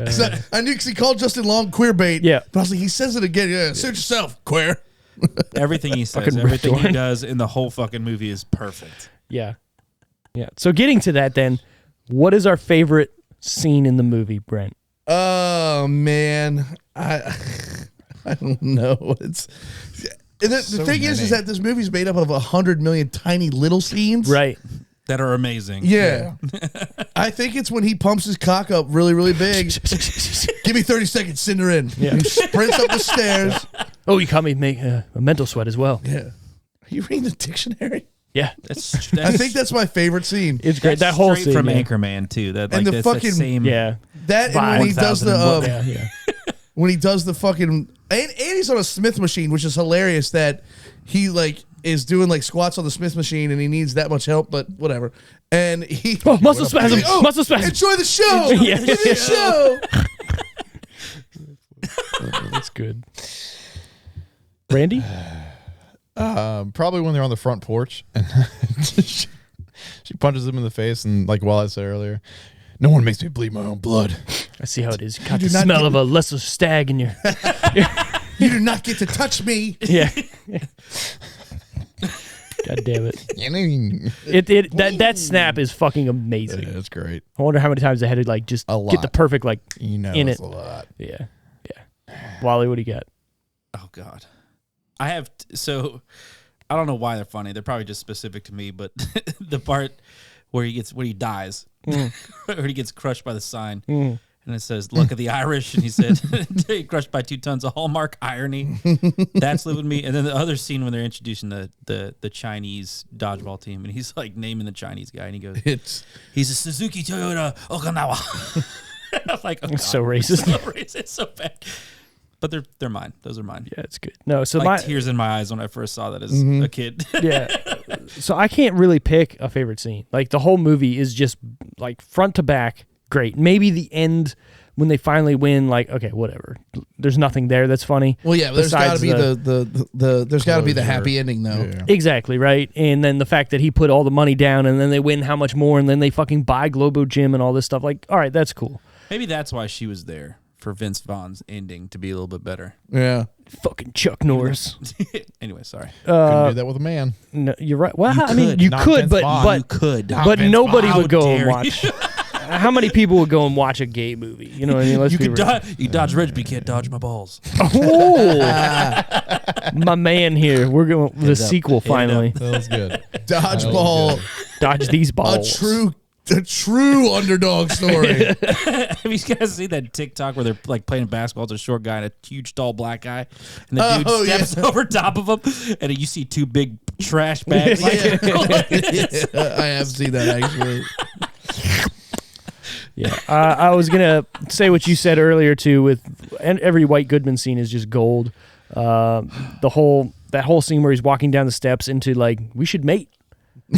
So I knew because he called Justin Long queer bait. Yeah. But I was like, he says it again. Yeah, suit yourself, queer. Everything he says, Fucking everything he Rick does in the whole fucking movie is perfect. Yeah. Yeah. So getting to that then, what is our favorite scene in the movie, Brent? Oh man, I don't know. It's the So thing is many. that this movie's made up of 100 million tiny little scenes. Right. That are amazing. Yeah. I think it's when he pumps his cock up really, really big. Give me 30 seconds, send her in. Yeah. He sprints up the stairs. Oh, you caught me make a mental sweat as well. Yeah. Are you reading the dictionary? Yeah. That's I think that's my favorite scene. It's great. That that's whole straight scene. from yeah. Anchorman too. That And like the that's that fucking- same. Yeah. That and when he does the 1001. Yeah. Yeah. when he does the fucking and he's on a Smith machine, which is hilarious that he like is doing like squats on the Smith machine and he needs that much help, but whatever. And he Oh, muscle spasm. Oh, Muscle spasm. enjoy the show. Yeah. Enjoy the show. That's good. Randy? Probably when they're on the front porch and she punches him in the face, and like Wally said earlier, no one makes me bleed my own blood. I see how it is. You got do the not smell get- of a lesser stag in your. You do not get to touch me. Yeah. God damn it. That snap is fucking amazing. It's great. I wonder how many times they had to like just A get the lot. perfect like You know, in it's it. a lot. Yeah. Wally, what do you got? Oh God, I have so I don't know why they're funny. They're probably just specific to me. But the part where he dies, or he gets crushed by the sign, and it says "Luck of the Irish," and he said, "Crushed by 2 tons of Hallmark irony." That's living me. And then the other scene when they're introducing the Chinese dodgeball team, and he's like naming the Chinese guy, and he goes, "He's a Suzuki Toyota Okinawa." I'm like, oh, God, So racist. so racist, it's so bad. But they're mine. Those are mine. Yeah, it's good. No, so Like tears in my eyes when I first saw that as a kid. yeah. So I can't really pick a favorite scene. Like the whole movie is just like front to back great. Maybe the end when they finally win, like, okay, whatever. There's nothing there that's funny. Well, yeah, but there's got to besides be the there's got to be the happy ending though. Yeah. Exactly, right? And then the fact that he put all the money down and then they win how much more and then they fucking buy Globo Gym and all this stuff. Like, all right, that's cool. Maybe that's why she was there, for Vince Vaughn's ending to be a little bit better. Yeah. Fucking Chuck Norris. Anyway, sorry. Couldn't do that with a man. No, you're right. Well, You I mean, could, you not could, Vince but Vaughn. You could. but Vince nobody Vaughn. would go How and dare watch. How many people would go and watch a gay movie? You know what I mean? Let's You be can real. you dodge ridge, but you can't dodge my balls. Oh, my man here. We're going the up. sequel Hand up. finally. That was good. Dodgeball, Dodge these a balls. true underdog story. Have you guys seen that TikTok where they're like playing basketball? It's a short guy and a huge tall black guy, and the dude Oh, steps over top of him, and you see 2 big trash bags. Like, I have seen that actually. Yeah, I was gonna say what you said earlier too. And every White Goodman scene is just gold. That whole scene where he's walking down the steps into like we should mate.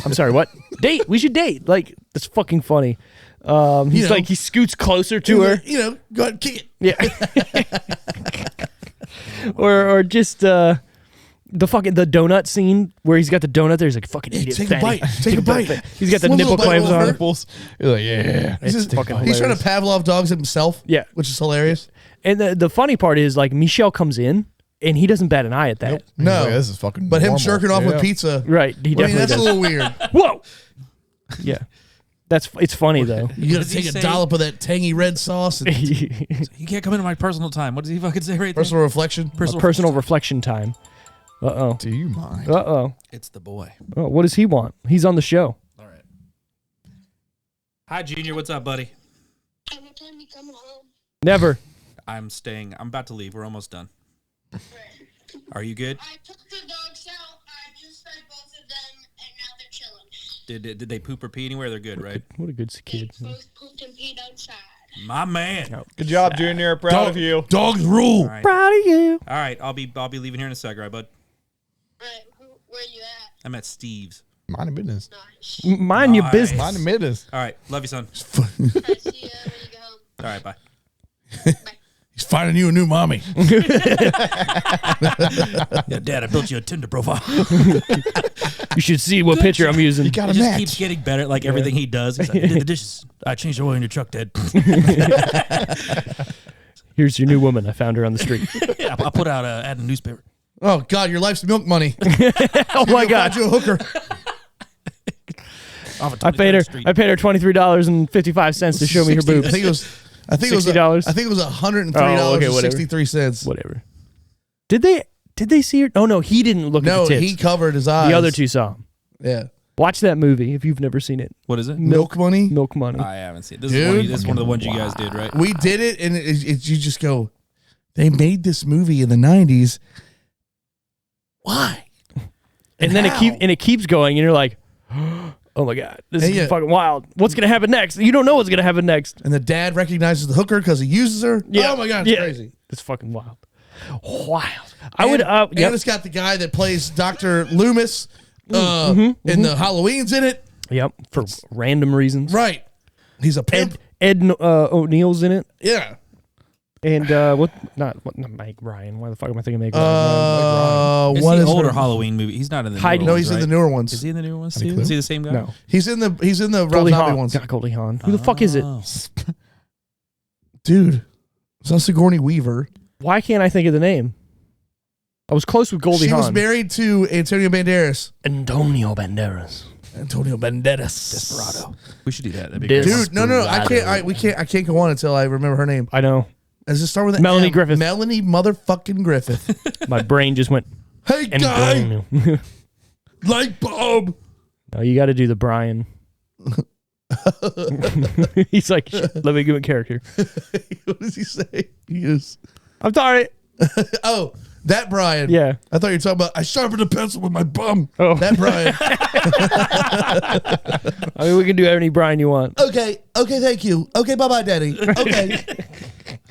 I'm sorry, what? Date. We should date. Like, that's fucking funny. He's like, he scoots closer to her. You know, go ahead and kick it. Yeah. or just the donut scene where he's got the donut there. He's like, fucking eat it, Take a fatty. bite. Take a bite. He's got the One nipple little bite clamps will on. hurt. Nipples. You're like, yeah. It's fucking He's trying hilarious. to Pavlov dogs himself. Yeah. Which is hilarious. And the funny part is, like, Michelle comes in and he doesn't bat an eye at that. No. Like, this is fucking But him normal. jerking off Yeah. with pizza. Right. He I mean, definitely that's a does. little weird. Whoa. Yeah. It's funny though. You gotta does he take a say? dollop of that tangy red sauce and You can't come into my personal time. What does he fucking say right there? personal reflection. Personal reflection time. Uh-oh. Do you mind? Uh-oh. It's the boy. Oh, what does he want? He's on the show. All right. Hi, Junior. What's up, buddy? What time you coming home? Never. I'm staying. I'm about to leave. We're almost done. Are you good? I took the dogs out. I just fed both of them, and now they're chilling. Did they poop or pee anywhere? They're good, right? What a good kid. They both pooped and peed outside. My man. Good job, Junior. Proud of you. Dogs rule. All right. Proud of you. All right. I'll be leaving here in a sec, right, bud? Right, where you at? I'm at Steve's. Mind your business. Nice. Mind your Nice. business. Mind your business. All right. Love you, son. I see you when you get home. All right. Bye. He's finding you a new mommy. Yeah, Dad, I built you a Tinder profile. You should see what picture I'm using. You got It a just match. keeps getting better. Like everything he does. He's like, I did the dishes. I changed the oil in your truck, Dad. Here's your new woman. I found her on the street. Yeah, I put out an ad in the newspaper. Oh God, your life's milk money. Oh my God. Got you a hooker. I paid her $23.55 to show me her 60 boobs. I think it was. I think $60? I think it was $103 Oh, okay, whatever. 63 Whatever. Did they see her? Oh no, he didn't look at No, the tits. he covered his eyes. The other two saw him. Yeah. Watch that movie if you've never seen it. What is it? Milk money. Milk Money. I haven't seen it. This Dude. is one of the ones you guys did, right? We did it, and you just go. They made this movie in the 90s. Why? and then how? it keeps going, and you're like, oh my God, this And is yeah. fucking wild. What's gonna happen next? You don't know what's gonna happen next. And the dad recognizes the hooker because he uses her. Yeah. Oh my God, it's Yeah. crazy. It's fucking wild. Wild. I would. And Yep. it's got the guy that plays Dr. Loomis. Mm-hmm. And the Halloween's in it. Yep. For random reasons. Right. He's a pimp. Ed O'Neill's in it, Yeah. and not Meg Ryan. Why the fuck am I thinking Meg Ryan? It's what the is older her- Halloween movie. He's not in the Heidi. newer No, ones, he's in right? the newer ones. Is he in the newer ones Any too? clue? Is he the same guy? No. He's in the Rob Goldie Zombie Hawn. ones. Not Goldie Hawn. Who the fuck is it? Oh. Dude. It's not Sigourney Weaver. Why can't I think of the name? I was close with Goldie She Hawn. was married to Antonio Banderas. Antonio Banderas. Antonio Banderas. Desperado. We should do that. That'd be Des- great. Dude, no, I can't. I can't go on until I remember her name. I know. Does it start with an Melanie M? Griffith. Melanie motherfucking Griffith. My brain just went. Hey guy, Antonio. light bulb. No, you got to do the Brian. He's like, let me give a character. What does he say? He goes, I'm sorry. oh, that Brian. Yeah. I thought you were talking about. I sharpened a pencil with my bum. Oh. That Brian. I mean, we can do any Brian you want. Okay, thank you. Okay, bye, Daddy. Okay.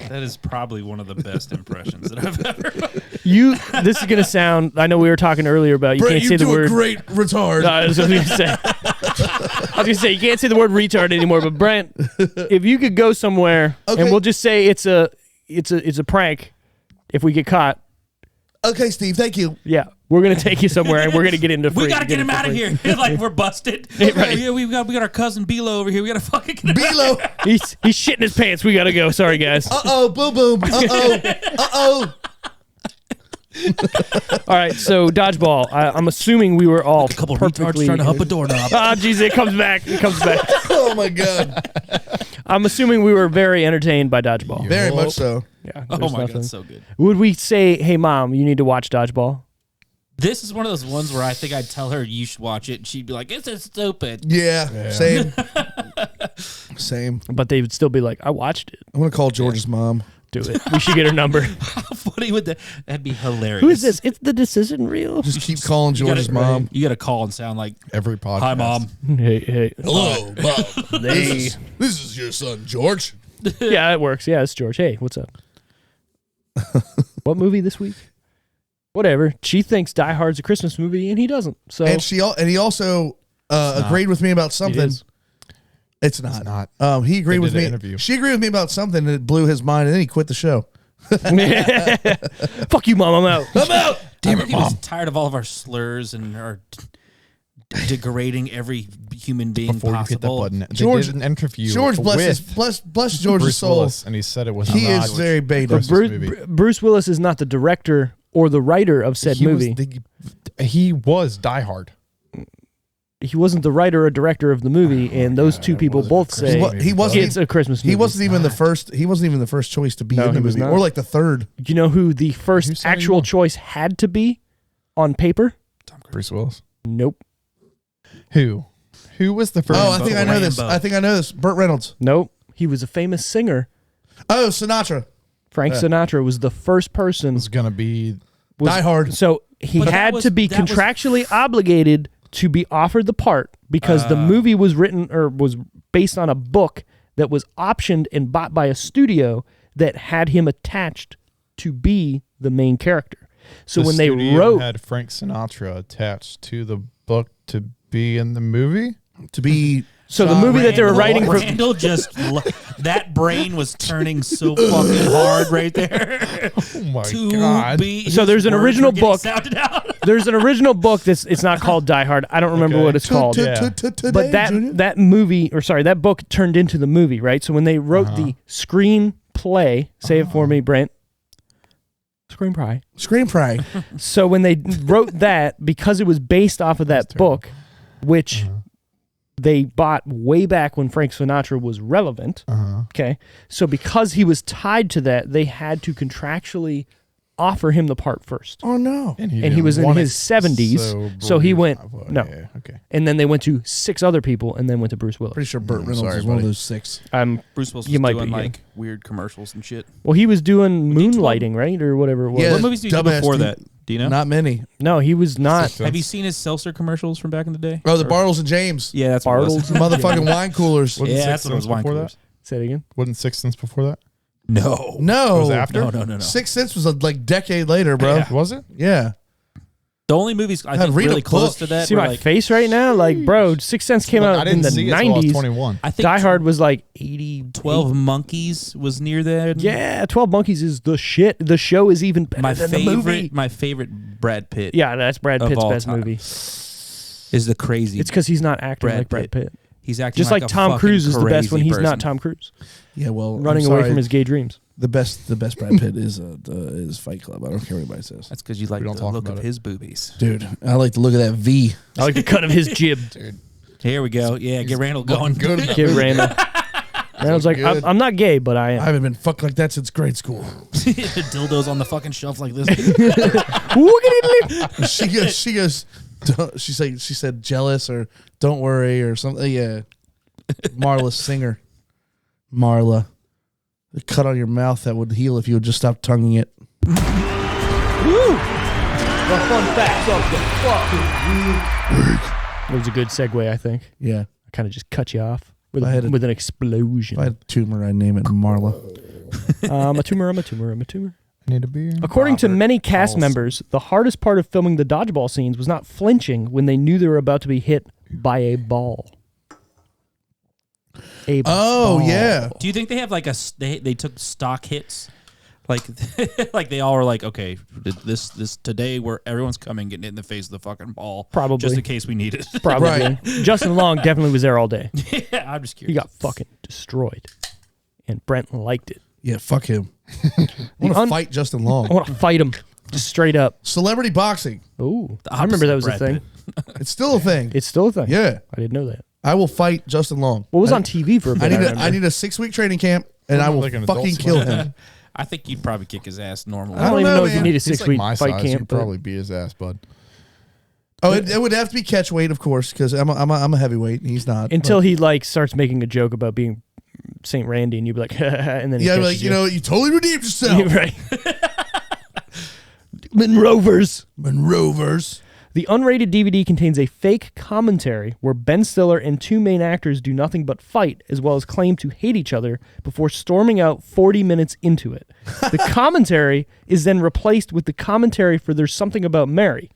That is probably one of the best impressions that I've ever. This is gonna sound. I know we were talking earlier about you Brett, can't you say the do word. a great retard. No, I was gonna say. I was gonna say you can't say the word retard anymore. But Brent, if you could go somewhere Okay. and we'll just say it's a prank, if we get caught, Okay, Steve, thank you. yeah, we're gonna take you somewhere and we're gonna get into. We gotta get him out of here. Like we're busted. Right. Yeah, we got our cousin Bilo over here. We gotta fucking get him out. Bilo. He's shitting his pants. We gotta go. Sorry, guys. Uh-oh, boom, boom. Uh-oh. Uh-oh. All right, so dodgeball. I'm assuming we were all A couple perfectly. retards trying to hump a doorknob. Ah, jeez, it comes back. It comes back. Oh, my God. I'm assuming we were very entertained by dodgeball. Very much so. Yeah. Oh there's my nothing. god, so good. Would we say, "Hey, Mom, you need to watch dodgeball"? This is one of those ones where I think I'd tell her you should watch it, and she'd be like, "This is stupid." Yeah. Same. Same. But they would still be like, "I watched it. I'm going to call George's mom. Do it. We should get her number." How funny would that? That'd be hilarious. Who is this? It's the decision reel. Just keep calling You gotta- George's mom. You got to call and sound like, Every podcast. "Hi, mom." Hey. Hello, Bob. They. This is your son, George. Yeah, it works. Yeah, it's George. Hey, what's up? What movie this week? Whatever. She thinks Die Hard's a Christmas movie, and he doesn't. So And he also agreed with me about something. is. It's not. It's not. He agreed They with did an me. interview. She agreed with me about something that blew his mind, and then he quit the show. Fuck you, Mom. I'm out. I'm out. Damn it, he was tired of all of our slurs and our degrading every human being Before you hit that possible. button, they George- did an interview. George, with bless George's Bruce soul. Willis, and he said it was. He not is very beta. Bruce- movie. Bruce Willis is not the director or the writer of said movie. He was Die Hard. He wasn't the writer or director of the movie, and those two people both say He wasn't. it's a Christmas movie. He wasn't even the first. He wasn't even the first choice to be No, in the he was movie, not. or like the third. Do you know who the Who first said he actual was? choice had to be on paper? Bruce Willis. Nope. Who was the first? Oh, I think I know this. Rambo. I think I know this. Burt Reynolds. Nope. He was a famous singer. Oh, Sinatra. Frank Sinatra was the first person. was gonna be. was- Die Hard. So he But that had was- to be that was- contractually obligated to be offered the part because the movie was written or was based on a book that was optioned and bought by a studio that had him attached to be the main character. So The when they studio wrote, had Frank Sinatra attached to the book to be in the movie. To be. so the movie that they were writing for, Randall that brain was turning so fucking hard right there. Oh my To god! be, So his there's an words original were getting book. sounded out. there's an original book that's it's not called Die Hard. I don't remember Okay. what it's called. Today, But that movie, or sorry, that book turned into the movie, right? So when they wrote the screenplay, say it for me, Brent. Screenplay. screenplay. So when they wrote that, because it was based off of that book, which they bought way back when Frank Sinatra was relevant. Okay. So because he was tied to that, they had to contractually offer him the part first. Oh no. And he didn't was in want his it 70s, so he went, no. Yeah, okay. And then they went to 6 other people and then went to Bruce Willis. Pretty sure Burt Reynolds sorry, is one of buddy. those 6. Bruce Willis You was might doing be, yeah. like weird commercials and shit. Well, he was doing moonlighting, right? Or whatever it was. Yeah. What movies did he do dumbass before dude. that? Do you know? Not many. No, he was not. Have you seen his seltzer commercials from back in the day? Oh, the Bartles and James. Yeah, that's what it was. Bartles. Motherfucking wine coolers. Wasn't Yeah, Sixth that's what it was. Sense Wine before coolers. Say it again. Wasn't Sixth Sense before that? No, No. It was after? no. Sixth Sense was a decade later, bro. Yeah. Was it? Yeah. The only movies I Had think read a really close book. to that See were my like face right now? Like, bro, Sixth Sense came Look, out I in didn't the see it till I was 90s. 21. I think Die Hard was like 80. 12 Monkeys was near there. Yeah, 12 Monkeys is the shit. The show is even better my than the movie. favorite Brad Pitt Yeah, that's Brad of Pitt's all best time. movie. is the crazy. It's because he's not acting Brad like Brad Pitt. Pitt. He's acting Just like a Tom fucking Cruise is the best when crazy he's not person. Tom Cruise. Yeah, well, Running I'm away sorry. from his gay dreams. The best Brad Pitt is Fight Club. I don't care what anybody says. That's because you like We don't the talk look about of it. his boobies. Dude, I like to look at that V. I like the cut of his jib. Here we go. Yeah, get Randall going. Good enough. Give Randall. Randall's like, good. I'm not gay, but I I am. haven't been fucked like that since grade school. Dildos on the fucking shelf like this. she goes, she said jealous or don't worry or something. Yeah. Marla Singer. Marla. The cut on your mouth that would heal if you would just stop tonguing it. The fun facts of the fucking week. That was a good segue, I think. Yeah. I kind of just cut you off with, I had a- with an explosion. If I had a tumor, I'd name it Marla. I'm a tumor. I need a beer. According to many cast Paulson. members, the hardest part of filming the dodgeball scenes was not flinching when they knew they were about to be hit by a ball. A Oh, ball. yeah. Do you think they have like they took stock hits? Like like they all were like, okay, this today where everyone's coming getting hit in the face of the fucking ball. Probably. Just in case we need it. Probably. Right. Justin Long definitely was there all day. Yeah, I'm just He curious. got fucking destroyed. And Brent liked it. Yeah, fuck him. I want to fight Justin Long. I want to fight him just straight up. Celebrity boxing. Ooh. I remember that was a opposite thing. of Brad It's still a thing. It's still a thing. Yeah. I didn't know that. I will fight Justin Long. What was I, on TV for a bit? I need remember. I need a 6-week training camp, and I will Like an adult fucking swim. kill him. I think you'd probably kick his ass normally. I don't even know, know if you man. need a He's 6-week like my fight size. camp. You'd but- probably beat his ass, bud. Oh, it would have to be catch weight, of course, because I'm a heavyweight, and he's not. Until he like starts making a joke about being Saint Randy, and you'd be like, and then he yeah, catches like you know, you totally redeemed yourself, right? Monrovers. Monrovers. The unrated DVD contains a fake commentary where Ben Stiller and 2 main actors do nothing but fight, as well as claim to hate each other before storming out 40 minutes into it. The commentary is then replaced with the commentary for There's Something About Mary.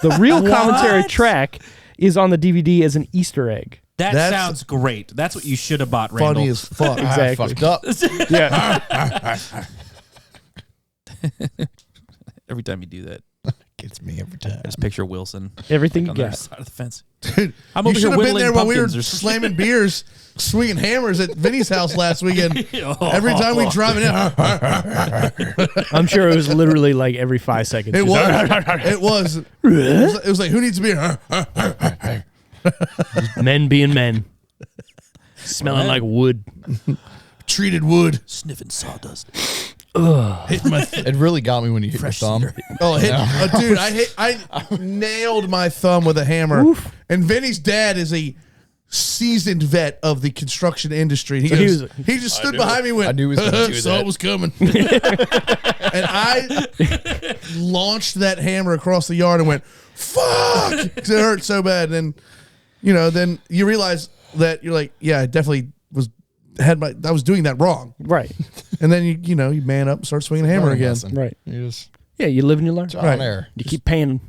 The real commentary track is on the DVD as an Easter egg. That sounds great. That's what you should have bought, Randall. Funny as fuck. Exactly. Fucked up. Yeah. Every time you do that, Gets me every time. I just picture Wilson Everything you on the other got. side of the fence. Dude, I'm you over should here have been whittling there when we were pumpkins or something. slamming beers, swinging hammers at Vinny's house last weekend. Every time we drive in, I'm sure it was literally like every 5 seconds. it Just, was. It was like, who needs beer? men being men. Smelling like wood. Treated wood. Sniffing sawdust. Hitting my It really got me when you hit your thumb. dude, I nailed my thumb with a hammer. Oof. And Vinny's dad is a seasoned vet of the construction industry. He, So goes, he just stood behind me and went, I knew he was gonna do saw that. it was coming. And I launched that hammer across the yard and went, fuck! 'Cause it hurt so bad. And then you realize that you're like, yeah, I definitely I was doing that wrong. Right. And then you man up and start swinging a hammer Learning again. lesson. Right. You just Yeah, you live and you learn. trial Right. and error. You keep paying.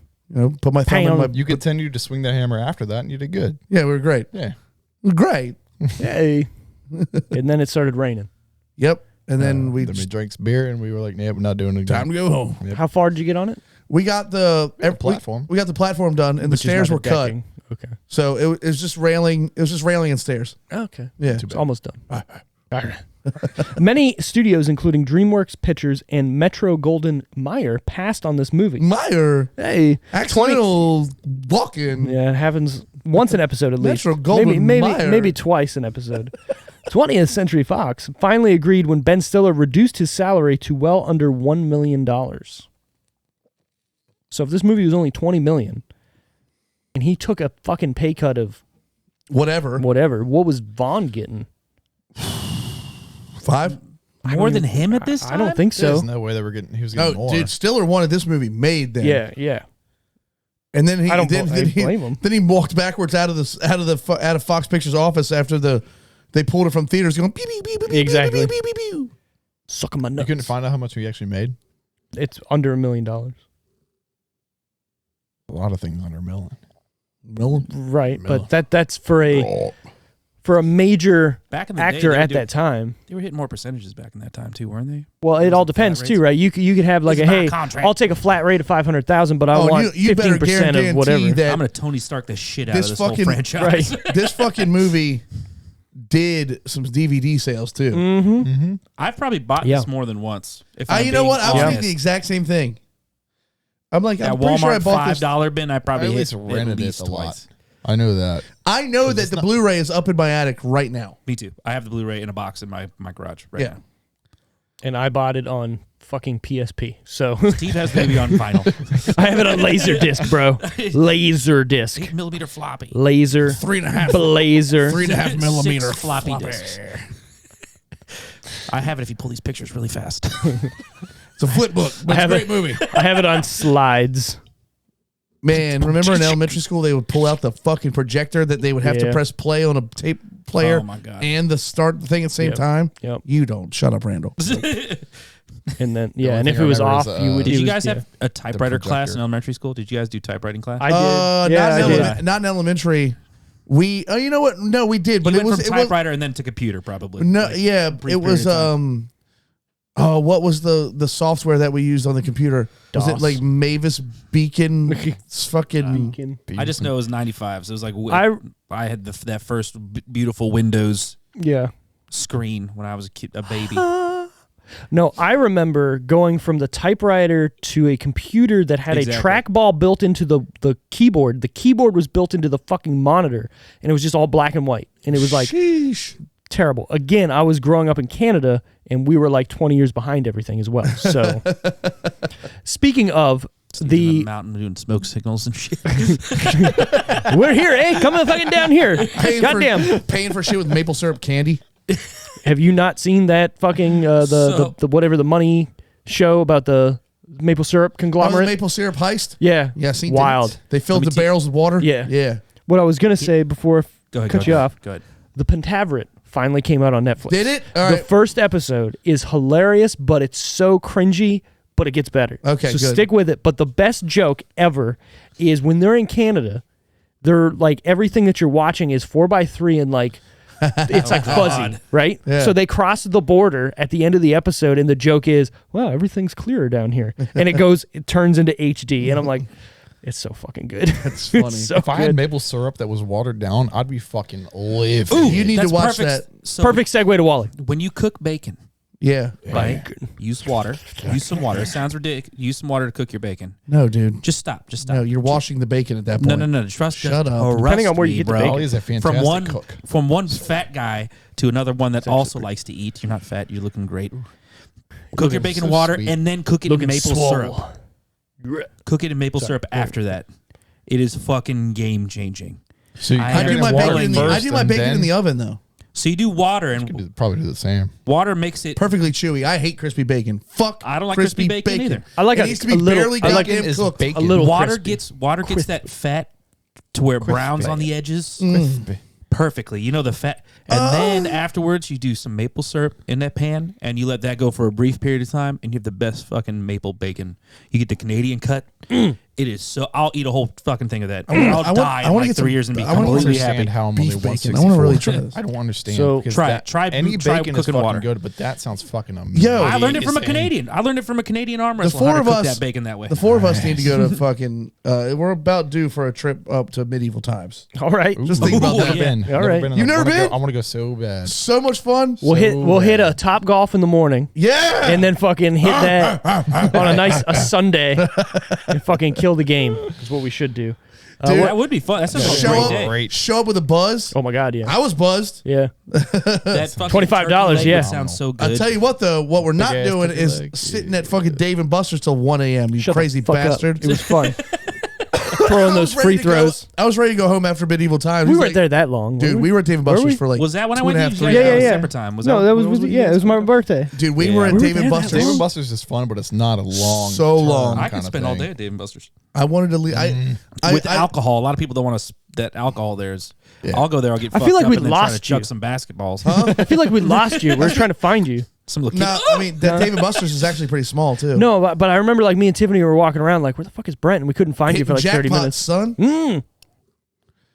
Put my thumb in Pound. my. You continued to swing that hammer after that, and you did good. Yeah, we were great. Yeah. We were great. Hey. And then it started raining. Yep. And then we Then we drank some beer, and we were like, "Yeah, we're not doing it again." time to go home. Yep. How far did you get on it? We got the platform. We got the platform done, and the Which is stairs not were the cut. decking. Okay. So it was just railing. It was just railing and stairs. Okay. Yeah. It's almost done. Many studios, including DreamWorks Pictures and Metro Goldwyn Mayer, passed on this movie. Meyer Hey, accidental walking. yeah, it happens once an episode at least. Metro Goldwyn Mayer. maybe twice an episode. 20th Century Fox finally agreed when Ben Stiller reduced his salary to well under $1 million. So if this movie was only $20 million, and he took a fucking pay cut of Whatever. whatever, what was Vaughn getting? 5. More than him at this time? I don't think so. There's no way that he was getting No, more. dude, Stiller wanted this movie made then. Yeah. And then he I don't then blame him. Then he walked backwards out of Fox Pictures office after they pulled it from theaters going beep beep beep beep beep, Exactly. beep, beep, beep, beep, beep. Sucking my You nuts. couldn't find out how much he actually made. It's under $1 million. A lot of things under a million. Right, Miller. but that's for a major Back in the day, actor they were at doing- that time. They were hitting more percentages back in that time too, weren't they? Well, it all depends flat too, rates. right? You could have like This a is my hey, contract. I'll take a flat rate of 500,000, but I want you better 15% of guarantee whatever. that I'm gonna Tony Stark the shit out This of this fucking- whole franchise. Right. this fucking movie did some DVD sales too. Mm-hmm. I've probably bought Yeah. this more than once. If You know being what? I was honest. thinking the exact same thing. I'm like, At I'm pretty sure I Walmart bought this. $5 bin, I probably I at hit least at rented least it a lot. twice. I know that. I know that the Blu-ray is up in my attic right now. Me too. I have the Blu-ray in a box in my garage right Yeah. now. And I bought it on fucking PSP. So Steve has the movie on vinyl. I have it on Laserdisc, bro. Laserdisc. 8mm floppy. Laser. 3.5 Blazer. 3.5 millimeter Six floppy disks. I have it if you pull these pictures really fast. It's a flip book, but it's a have great it. movie. I have it on slides. Man, remember in elementary school they would pull out the fucking projector that they would have to Yeah. press play on a tape player Oh, my God. and the start thing at the same Yep. time? Yep. You don't. Shut up, Randall. And then only and if thing it I was remember off, is, you would. Did it you was- guys have a typewriter class projector. in elementary school? Did you guys do typewriting class? I did. Yeah, I not, in did. not in elementary. We you know what? No, we did, but you it went was from it was typewriter and then to computer probably. no, Like, yeah, brief it was period of time. what was the software that we used on the computer? Was it DOS. like Mavis Beacon? It's fucking I just know it was 95, so it was like I had that first beautiful Windows Yeah. screen when I was a baby. No, I remember going from the typewriter to a computer that had Exactly. a trackball built into the keyboard. The keyboard was built into the fucking monitor, and it was just all black and white. And it was like sheesh. terrible. Again, I was growing up in Canada, and we were like 20 years behind everything as well. So, speaking of In the, mountain doing smoke signals and shit. we're here, hey, come on fucking down here. Goddamn. Paying for shit with maple syrup candy. Have you not seen that fucking, the whatever the money show about the maple syrup Oh, the conglomerate? maple syrup heist. Yeah. Yeah, seen Wild. that. They filled Let the me barrels with water. Yeah. Yeah. What I was going to say before Go ahead. cut you off, Go ahead. the Pentaveret finally came out on Netflix. Did it? All The right. first episode is hilarious, but it's so cringy, but it gets better. Okay, so good. stick with it. But the best joke ever is when they're in Canada, they're like everything that you're watching is 4x3 and like it's like fuzzy, right? Yeah. So they cross the border at the end of the episode, and the joke is, "Wow, everything's clearer down here," and it turns into HD, and I'm like, it's so fucking good. That's funny. It's so If I had good. maple syrup that was watered down, I'd be fucking livid. Ooh, you need to That's watch perfect. that. So Perfect segue to Wally. when you cook bacon, Yeah. right? Use water. Use some water. It sounds ridiculous. Use some water to cook your bacon. No, dude. Just stop. Just stop. No, you're washing the bacon at that point. No. Trust. Shut up. Depending on where you get the bro. bacon. Wally is a fantastic cook. From one fat guy to another one that also likes to eat. You're not fat. You're looking great. Cook your bacon in water sweet. and then cook it in maple swole. syrup. Cook it in maple syrup after that. It is fucking game changing. So you I I cook do it my in water bacon in the first and then- the oven though. So you do water You and could probably do the same. water makes it. Perfectly chewy. I hate crispy bacon. Fuck. I don't like crispy bacon either. I like it a- needs to be a little- barely I like goddamn it is cooked. bacon. A little Water crispy. gets that fat to where brown's on the edges perfectly. You know the fat, and then afterwards you do some maple syrup in that pan, and you let that go for a brief period of time, and you have the best fucking maple bacon. You get the Canadian cut. It is so. I'll eat a whole fucking thing of that. I'll die in like 3 years and be I wanna completely understand happy. how I'm Beef only bacon. I wanna really 164. try this. I don't understand. So- because Try it. that- Try any try bacon is cooking fucking water. good, but that sounds fucking amazing. Yo, I learned it from a Insane. Canadian. I learned it from a Canadian arm The wrestler. four How to of cook us, that bacon that way. the four of us need to go to fucking. We're about due for a trip up to medieval times. All right. Just think about Ooh, that. Never been. yeah. All Never right. been, and You've I never wanna been? go- I want to go so bad. So much fun. We'll hit a Top Golf in the morning. Yeah. And then fucking hit that on a Sunday and fucking kill the game is what we should do. Dude, that would be fun. That sounds like a show great up, day. Great. show up with a buzz. Oh my God, yeah. I was buzzed. Yeah. That fucking $25, turkey leg yeah. would sound so good. I'll tell you what though, what we're not Big ass doing turkey is leg, sitting yeah. at fucking Dave and Buster's till 1 a.m. You Shut the crazy fuck up. bastard. It was fun. Throwing those free throws. I was ready to go home after medieval times. We He's weren't like, there that long. dude. were We were at Dave and Were Buster's we? for like Was that when I 2.5, went to 3 Yeah, Yeah, hours. yeah. separate time. Was no, that that when was we it was my birthday. Dude, we Yeah. were at We Dave were and there that Buster's. Dave and Buster's is fun, but it's not a long, So term long. I kind could of spend all thing. day at Dave and Buster's. I wanted to leave. With alcohol, a lot of people don't want to. That alcohol there is. I'll go there. I'll get. I Fucked feel like up we and then try to lost chuck you. some basketballs. I feel like we lost you. We're trying to find you. Some little No, I mean that Dave and Buster's is actually pretty small too. No, but I remember like me and Tiffany were walking around like, where the fuck is Brent? And we couldn't find you for like 30 Jackpot, minutes. son.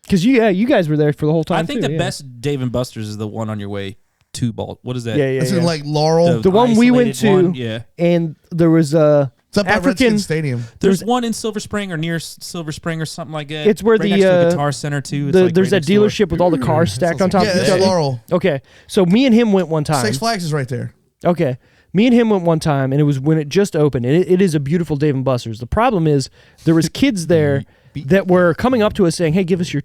Because you guys were there for the whole time. I think too, the yeah. best Dave and Buster's is the one on your way to Balt. What is that? Yeah, yeah, It's yeah. in like Laurel. The one we went isolated to, one, yeah. and there was It's up by African. Redskin Stadium. There's one in Silver Spring or near Silver Spring or something like that. It's where right the, next to the Guitar Center too. It's like there's right that next door. dealership with all the cars stacked on top Yeah, of each that's other. Laurel. Okay, so me and him went one time. Six Flags is right there. Okay. Me and him went one time, and it was when it just opened. And it is a beautiful Dave & Buster's. The problem is there was kids there that were coming up to us saying, hey, give us your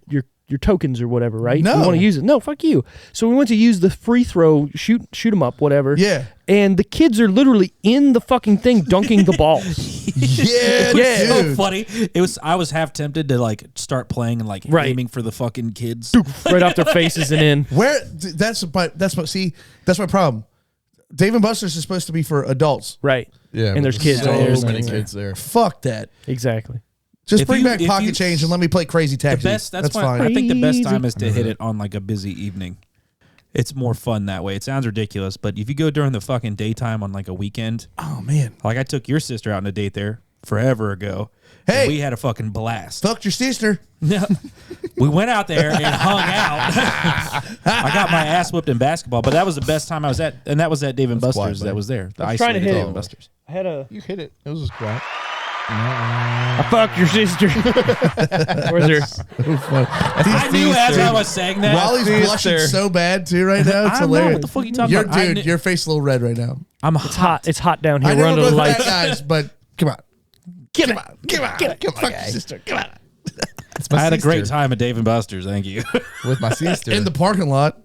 tokens or whatever, right? No. We want to use it. No, fuck you. So we went to use the free throw, shoot them up, whatever. Yeah. And the kids are literally in the fucking thing dunking the balls. Yeah, Yeah. So dude. funny. It was. I was half tempted to like start playing and like Right. aiming for the fucking kids. Right off their faces and in. Where that's my problem. Dave and Buster's is supposed to be for adults. Right. Yeah, And but there's kids so there. many kids there. Fuck that. Exactly. Just If bring you- back if pocket you- change and let me play crazy The taxi. best. That's why fine. I think the best time Crazy. is to hit it on like a busy evening. It's more fun that way. It sounds ridiculous, but if you go during the fucking daytime on like a weekend, Oh man, like I took your sister out on a date there forever ago. Hey. and we had a fucking blast. fucked your sister. We went out there and hung out. I got my ass whipped in basketball, but that was the best time I was at, and that was at Dave and That's Buster's. quiet, That was there. The I was trying to isolated hit Dave it. and Buster's. I had a... You hit it. It was just quiet. I fucked your sister. Where's her? I knew as I was saying that. Wally's blushing so bad too right now. It's I don't know hilarious. what the fuck you talking Your about. I dude, knew- your face a little red right now. I'm It's hot. It's hot down here. I We're know under we're the both lights. bad guys, but come on, Get it. fuck your sister. Come on. It's my I had a sister. great time at Dave and Buster's. Thank you. with my sister. In the parking lot.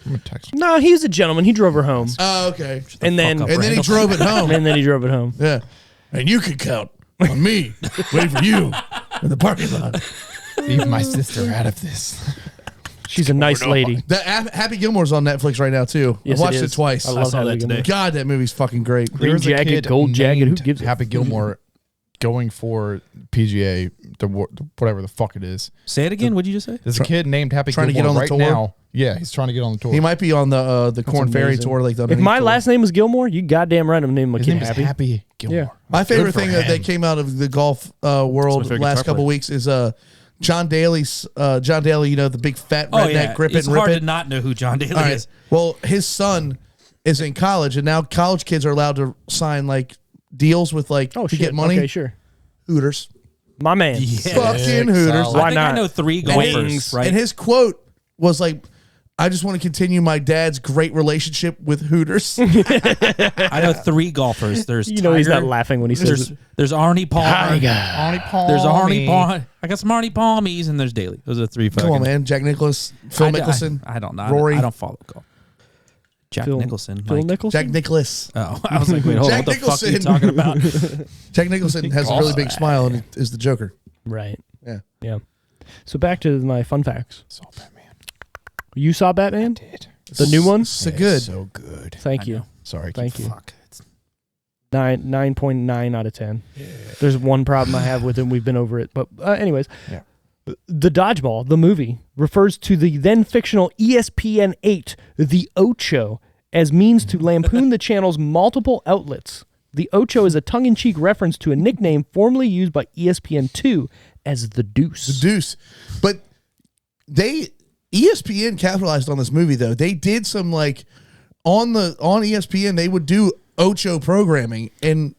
I'm gonna text her. No, he was a gentleman. He drove her home. Oh, okay. And then, fuck up, And then he Randall. drove it home. and then he drove it home. Yeah. And you could count on me waiting for you in the parking lot. Leave my sister out of this. She's a nice lady. That Happy Gilmore's on Netflix right now too. Yes, I watched it it is. twice. I love saw Happy that Gilmore. today. God, that movie's fucking great. Green There's a jacket, kid gold jacket. Who named gives a Happy Gilmore going for PGA, whatever the fuck it is. Say it again. What'd you just say? There's a kid named Happy Trying to get Gilmore on the right tour? now. Yeah, he's trying to get on the tour. He might be on the Corn Ferry amazing. tour. Like the If underneath my tour. last name was Gilmore, you goddamn right I'm naming my His kid name is Happy. Happy Gilmore. Yeah. My favorite Good for thing him. that came out of the golf world favorite last guitar couple player. weeks is John Daly, the big fat redneck, grip it It's and rip hard it. to not know who John Daly All right. is. Well, his son is in college, and now college kids are allowed to sign like deals with like to get money. Okay, sure. Hooters, My man. Yeah. fucking Hooters. solid. Why I think I not? know 3 And golfers, his- right? And his quote was like, "I just want to continue my dad's great relationship with Hooters." I know 3 golfers. There's You know he's not Tiger, laughing when he says There's Arnie Palmer. Arnie Palmer. There's Arnie Palmer. I got some Arnie Palmies, and there's Daly. Those are 3 fucking. Come on, man. Jack Nicklaus, Phil Mickelson. I don't know. Rory. I don't follow golf. Jack Phil Nicholson. Phil like- Nicholson? Jack Nicklaus. Oh, I was like, wait, hold on. Jack What the fuck are you Nicholson. talking about? Jack Nicholson has a really big smile and is the Joker. Right. Yeah. Yeah. So back to my fun facts. Saw Batman. You saw Batman? Did. The new one? So good. So good. Thank I you. know. Sorry. Thank you. Fuck. 9.9 out of 10. There's one problem I have with it. We've been over it. But anyways, Yeah. The Dodgeball, the movie, refers to the then fictional ESPN 8, The Ocho, as means to lampoon the channel's multiple outlets. The Ocho is a tongue-in-cheek reference to a nickname formerly used by ESPN 2 as The Deuce. The Deuce. But ESPN capitalized on this movie though. They did some like on ESPN they would do Ocho programming and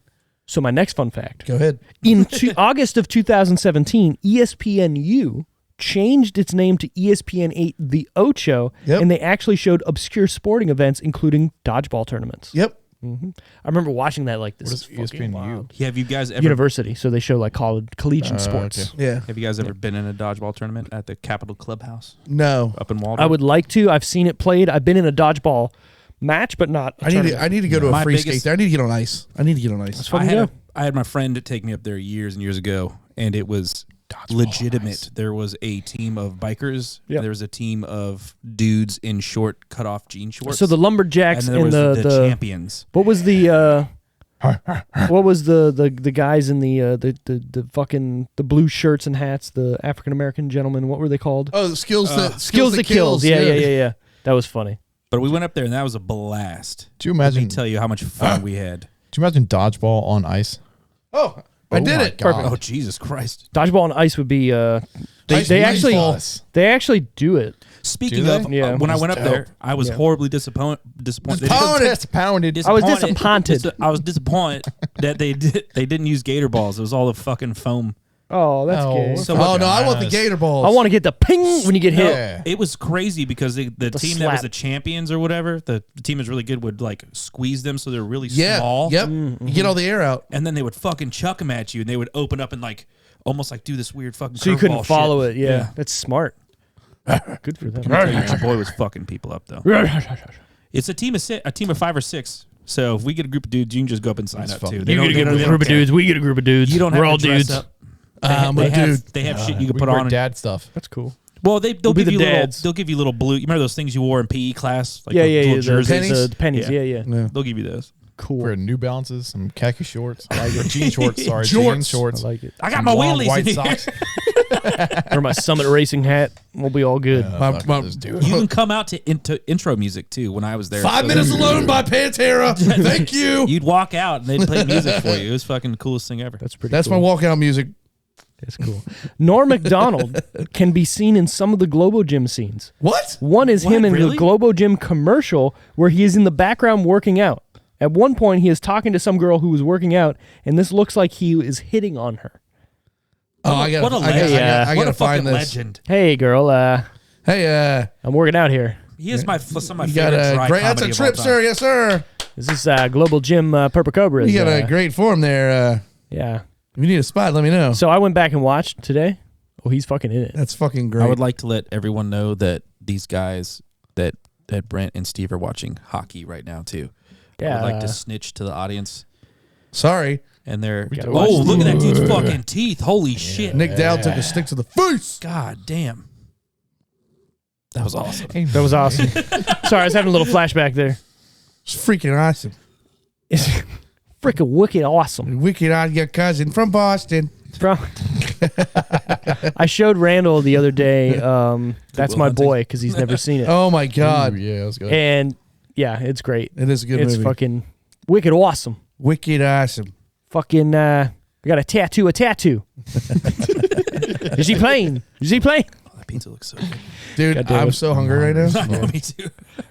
So my next fun fact. go ahead. In August of 2017, ESPNU changed its name to ESPN 8 The Ocho, Yep. and they actually showed obscure sporting events, including dodgeball tournaments. Yep. I remember watching that like this What is is fucking ESPNU? wild. Have you guys ever? University, so they show like collegiate sports. okay. Yeah. Have you guys ever been in a dodgeball tournament at the Capitol Clubhouse No. up in Waldorf? I would like to. I've seen it played. I've been in a dodgeball match, but not. I I need to go to a My free biggest- skate there. I need to get on ice. fucking I had my friend take me up there years and years ago, and it was legitimate. There was a team of bikers. Yep. There was a team of dudes in short, cut-off jean shorts. So the lumberjacks and then and there was the champions. what was the what was the guys in the fucking the blue shirts and hats, the African American gentlemen? What were they called? Oh, the skills That kills. Yeah. That was funny. But we went up there, and that was a blast. Do you Let me imagine? tell you how much fun we had. Do you imagine dodgeball on ice? Oh, I did my it. God. Oh, Jesus Christ. Dodgeball on ice would be Ice they actually baseball. they actually do it. Speaking Do of, they? Yeah. when I That's went up dope. there, I was Yeah. horribly disappointed. Pounded. I was disappointed. I was disappointed that they didn't use gator balls. It was all the fucking foam. Oh, that's Oh, gay. So Oh what- no, I want the Guys. gator balls. I want to get the ping when you get hit. Yeah. It was crazy because the team that was slap. the champions or whatever, the team is really good, would like squeeze them so they're really Yeah. small. Yep. You get all the air out. And then they would fucking chuck them at you, and they would open up and like almost like do this weird fucking. So you couldn't curveball follow shit. it. Yeah, that's smart. Good for them. Your boy was fucking people up though. It's a team of 5 or 6. So if we get a group of dudes, you can just go up and sign up fun. too. You They get don't- a they group of don't care. dudes. We get a group of dudes. You don't We're have all to dress dudes. up. They have shit you can We put wear on. dad stuff. That's cool. Well, they'll We'll be give the you dads. they'll give you little blue. You remember those things you wore in PE class? Like Yeah, the yeah, little yeah. jerseys? The pennies. Yeah. Yeah. Yeah. They'll give you those. Cool. Wear New Balances, some khaki shorts, or jean shorts. Sorry, Jorts. jean I shorts. like it. I got some my long wheelies white in here. socks. Or my Summit Racing hat. We'll be all good. My- This dude. You can come out to intro music too. When I was there, 5 minutes alone by Pantera. Thank you. You'd walk out and they'd play music for you. It was fucking the coolest thing ever. That's pretty. That's cool. my walkout music. That's cool. Norm Macdonald can be seen in some of the Globo Gym scenes. What? One is him in Really? the Globo Gym commercial where he is in the background working out. At one point, he is talking to some girl who was working out, and this looks like he is hitting on her. Oh, I what a gotta legend! I What gotta a fucking find this. legend! Hey, girl, Hey, I'm working out here. He is some of my you got favorite a dry great. That's a comedy of all trip, time. sir. Yes, sir. This is Global Gym Purple Cobras. You got a great form there. Yeah. If you need a spot, let me know. So I went back and watched today. Oh, he's fucking in it. That's fucking great. I would like to let everyone know that these guys that Brent and Steve are watching hockey right now too. I would like to snitch to the audience, Sorry, and they're gotta watch look at that dude's fucking teeth! Holy shit! Nick Dowd took a stick to the face. God damn, that was awesome. That was awesome. Sorry, I was having a little flashback there. It's freaking awesome. It's freaking wicked awesome. Wicked on your cousin from Boston. Bro. I showed Randall the other day. That's Will my Hunting. boy because he's never seen it. Oh my God, Ooh, yeah, let's go. And yeah, it's great. it is a good It's movie. fucking wicked awesome. Wicked awesome. Fucking, I got a tattoo. Is he playing? Is he playing? Oh, that pizza looks so good. Dude, God damn I'm it. so hungry right now. I know, me too.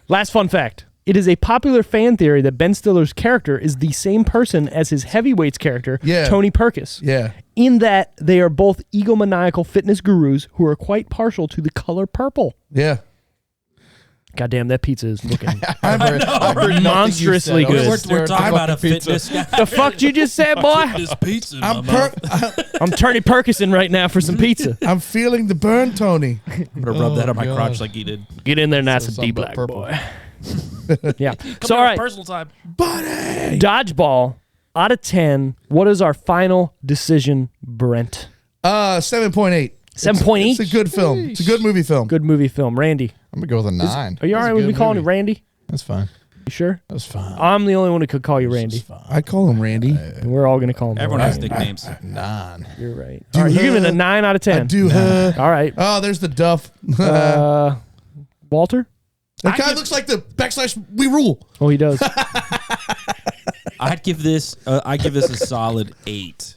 Last fun fact. It is a popular fan theory that Ben Stiller's character is the same person as his heavyweights character, Yeah. Tony Perkis. Yeah. In that they are both egomaniacal fitness gurus who are quite partial to the color purple. Yeah. Goddamn, that pizza is looking I've heard nothing you monstrously said. I was good. We're staring at talking the about a fucking pizza. fitness guy. The fuck did you just say, boy? This pizza in I'm my mouth. I'm Tony Perkison right now for some pizza. I'm feeling the burn, Tony. I'm gonna rub that on my God. crotch like he did. Get in there, not some something deep but black purple. boy. Yeah. Come So, on, all right. personal time. Buddy. Dodgeball, out of 10, what is our final decision, Brent? 7.8. 7.8? It's a good film. It's a good movie film. Good movie film. Randy. I'm gonna go with a 9. Are you all right with me calling you Randy? That's fine. You sure? That's fine. I'm the only one who could call you Randy. That's fine. I call him Randy. And we're all going to call him Everyone Randy. has nicknames. 9. You're right. All right, you're giving it a 9 out of 10. I do. All right. Oh, there's the Duff. Walter? That guy looks like the / We Rule. Oh, he does. I'd give this. I give this a solid 8.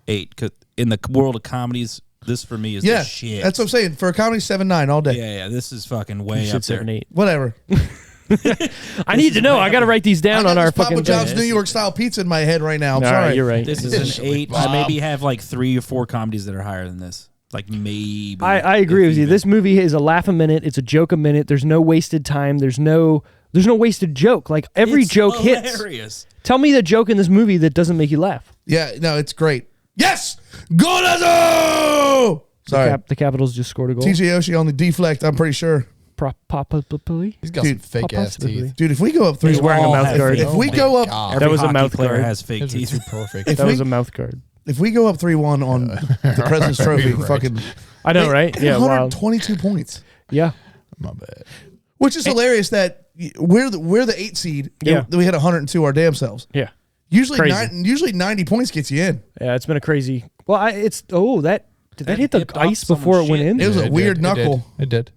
8, because in the world of comedies, this for me is Yeah, the shit. that's what I'm saying. For a comedy, 7.9 all day. Yeah, this is fucking You way should up there. 7, 8. Whatever. I need to know. I got to write these down I on got our this Papa fucking John's thing. New York style pizza in my head right now. I'm All sorry. right, you're right. This is an 8. I maybe have like 3 or 4 comedies that are higher than this. Like maybe. I agree if with you. even. This movie is a laugh a minute. It's a joke a minute. There's no wasted time. There's no wasted joke. Like every It's joke hits. hilarious. Tell me the joke in this movie that doesn't make you laugh. Yeah, no, it's great. Yes! Golazo! Sorry. The Capitals just scored a goal. TJ Oshie on the deflect, I'm pretty sure. Probably. He's got Dude, some fake ass possibly. teeth. Dude, if we go up 3-1. He's wearing a all mouth have guard. fake- If we Oh go my up God. Every That was a hockey mouth player guard. has fake His are teeth. too perfect. If That we- was a mouth guard. If we go up 3-1 on the President's Trophy, You're right. fucking I know, right? Yeah, wow. 122 points. Yeah. My bad. Which is hilarious that we're the 8 seed. Yeah. And we had 102 our damn selves. Yeah. Usually Crazy. usually 90 points gets you in. Yeah, it's been a crazy. Well, did that That hit the dipped off ice before it someone's went shit. in? It was a It weird did. knuckle. It did.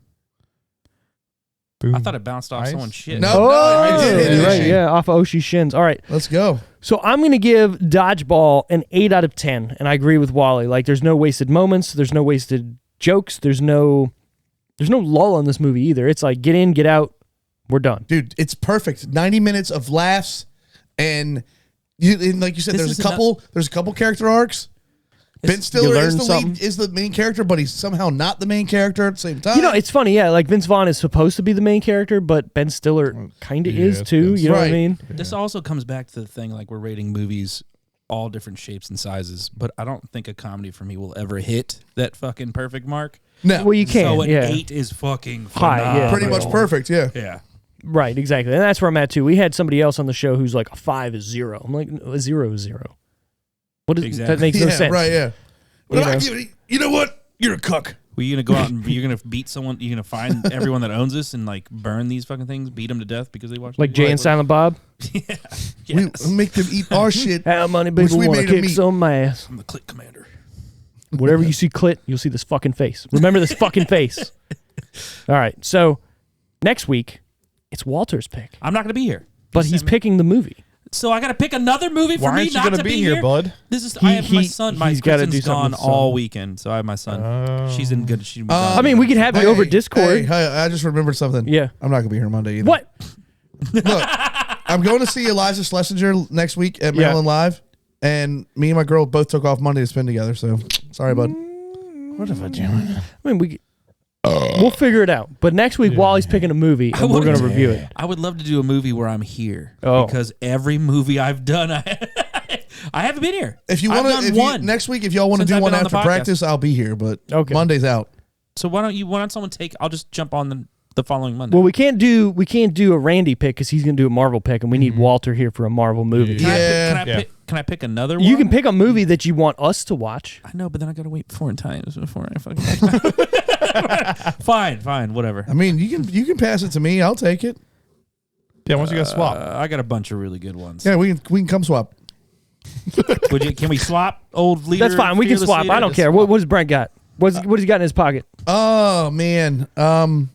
Boom. I thought it bounced off Ice? someone's shit. No. Oh, it did hit right, Oshie. yeah, off of Oshie's shins. All right, Let's go. so I'm gonna give Dodgeball an 8 out of 10, and I agree with Wally. Like, there's no wasted moments, there's no wasted jokes, there's no lull in this movie either. It's like get in, get out, we're done. Dude, it's perfect. 90 minutes of laughs and like you said, This there's is a couple character arcs. Ben Stiller learn is something. is the main character, but he's somehow not the main character at the same time. You know, it's funny, yeah. Like Vince Vaughn is supposed to be the main character, but Ben Stiller kind of Yeah, is it's too. Ben You know what I Right. mean? This also comes back to the thing like we're rating movies all different shapes and sizes, but I don't think a comedy for me will ever hit that fucking perfect mark. no, Well, you can, So an yeah. 8 is fucking High, yeah. phenomenal. pretty much perfect. Yeah. Yeah. Right, exactly, and that's where I'm at too. We had somebody else on the show who's like a 5 is 0. I'm like a 0 is 0. What is Exactly. that? Makes no Yeah, sense. right. Yeah. You But I know. give it, you know what? You're a cuck. Well, you're gonna go out and you're gonna beat someone. You're gonna find everyone that owns this and like burn these fucking things, beat them to death because they watch Like these Jay and movies. Silent Bob. Yes. We make them eat our shit. How many Which people we want to made 'em kick eat. some ass? I'm the click commander. Whatever you see clit, you'll see this fucking face. Remember this fucking face. All right, so next week it's Walter's pick, I'm not gonna be here. but he's picking the movie. So I gotta pick another movie for Why me aren't you not gonna to be be here, bud? This is I have my he- son. My he's gotta Kristen's do something gone with his son. all weekend, so I have my son. She's in good. She's I mean, we could have you over Discord. Hey, I just remembered something. Yeah. I'm not gonna be here Monday either. What? Look, I'm going to see Eliza Schlesinger next week at Yeah. Maryland Live, and me and my girl both took off Monday to spend together. So sorry, bud. What have I done? I mean, we'll figure it out. But next week, Wally's picking a movie, and we're going to review it. I would love to do a movie where I'm here Oh. because every movie I've done, I haven't been here. If you I've want done to, one. next week, if y'all want to Since do I've one been on the after podcast. practice, I'll be here. But Okay. Monday's out. So why don't someone take? I'll just jump on the following Monday. Well, we can't do a Randy pick because he's going to do a Marvel pick, and we need Walter here for a Marvel movie. Can I Yeah. pick, can I pick another one? You can pick a movie that you want us to watch. I know, but then I gotta wait 4 times before I fucking. Fine, whatever. I mean, you can pass it to me. I'll take it. Yeah, once you got swap. I got a bunch of really good ones. Yeah, we can come swap. Can we swap old leader? That's fine. We can fearless swap. leader? I don't Just care. swap. What does Brent got? What's he got in his pocket? Oh man,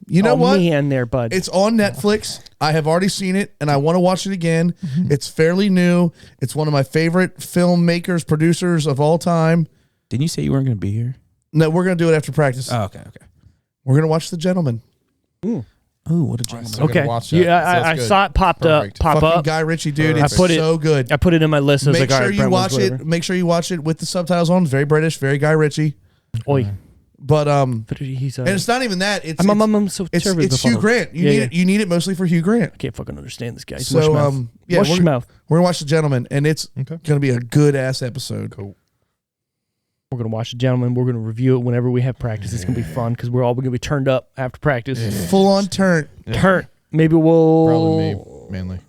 you know Oh, what? man there, bud. It's on Netflix. I have already seen it, and I want to watch it again. It's fairly new. It's one of my favorite filmmakers, producers of all time. Didn't you say you weren't gonna be here? No, we're gonna do it after practice. Oh, okay. We're gonna watch The Gentleman. Ooh, what a gentleman. Still gotta Okay. watch that. Yeah, So I it's good. saw it pop Perfect. up. Fucking Guy Ritchie, dude. Perfect. It's I put it- so good. I put it in my list. I was Make like, all sure right, you Brent watch wants it. whatever. Make sure you watch it with the subtitles on. It's very British, very Guy Ritchie. Oi. But But he's and it's not even that. It's I'm so it's terrible. Hugh Grant. You Yeah, need yeah. it. You need it mostly for Hugh Grant. I can't fucking understand this guy. He's So mushmouth. yeah, Mushmouth. we're gonna watch The Gentleman, and it's Okay. gonna be a good ass episode. Cool. We're gonna watch The Gentleman. We're gonna review it whenever we have practice. It's gonna be fun because we're all gonna be turned up after practice. Full on turn. Turn. Maybe we'll Probably me, mainly.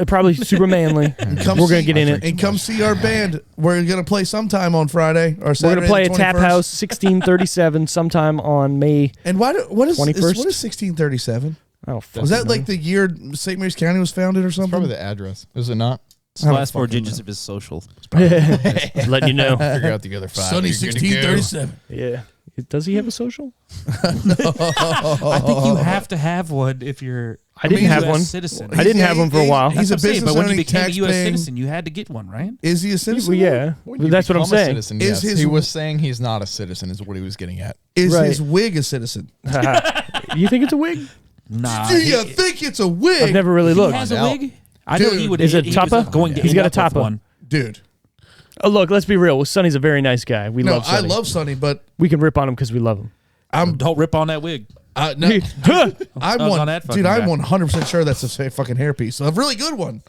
Probably super manly. Come We're gonna see- get in it. and come see our band. We're gonna play sometime on Friday or We're Saturday. gonna play the at Tap 21st. House 1637 sometime on May. And what is 21st? what is 1637? Oh, fuck Was that it, like the year St. Mary's County was founded or something? Probably the address. Is it not? It's the last 4 digits of his social. Just letting you know. Figure out the other 5. Sunny You're gonna go. 1637. Yeah. Does he have a social? I think you have to have one if you're I didn't have a one. citizen. I didn't have one for a while. He's a That's what I'm saying, business but when you owning, became a U.S. tax-paying- citizen, you had to get one, right? Is he a citizen? Well, yeah. When you That's what I'm become a saying. Citizen, Is yes. his- He was saying he's not a citizen is what he was getting at. Is Right. his wig a citizen? You think it's a wig? Nah. Do you think it's a wig? I've never really he looked. has a Find out. wig? I know Dude. he would. Is it he was Tapa? Going to He's end got a up with Tapa. one. Dude. Oh, look, let's be real. Sonny's a very nice guy. We No, love I Sonny. love Sonny, but We can rip on him because we love him. Don't rip on that wig. no, Huh. I'm on one, that fucking dude. I'm guy. 100% sure that's a fucking hairpiece. A really good one,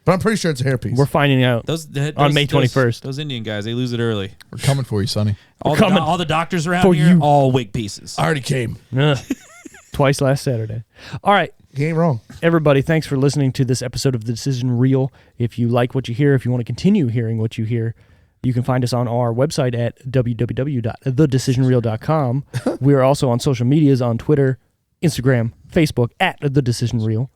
but I'm pretty sure it's a hairpiece. We're finding out. On May 21st. Those Indian guys, they lose it early. We're coming for you, Sonny. coming All the doctors around for here, you. all wig pieces. I already came. Ugh. Twice last Saturday. All right. He ain't wrong. Everybody, thanks for listening to this episode of The Decision Reel. If you like what you hear, if you want to continue hearing what you hear, you can find us on our website at www.thedecisionreel.com. We are also on social medias on Twitter, Instagram, Facebook at The Decision Reel.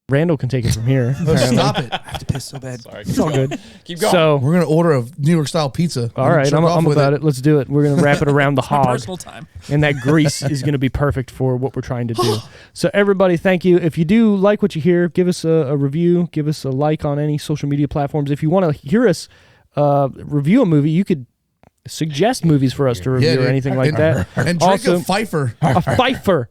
Randall can take it from here. Oh, stop it. I have to piss so bad. It's all good. Keep going. So, We're gonna order a New York style pizza. all right, I'm about it. Let's do it. We're going to wrap it around the My hog. personal time. And that grease is going to be perfect for what we're trying to do. So everybody, thank you. If you do like what you hear, give us a review, give us a like on any social media platforms. If you want to hear us review a movie, you could suggest movies for us to review or dude. anything like that. And drink Also, a Pfeiffer. a Pfeiffer.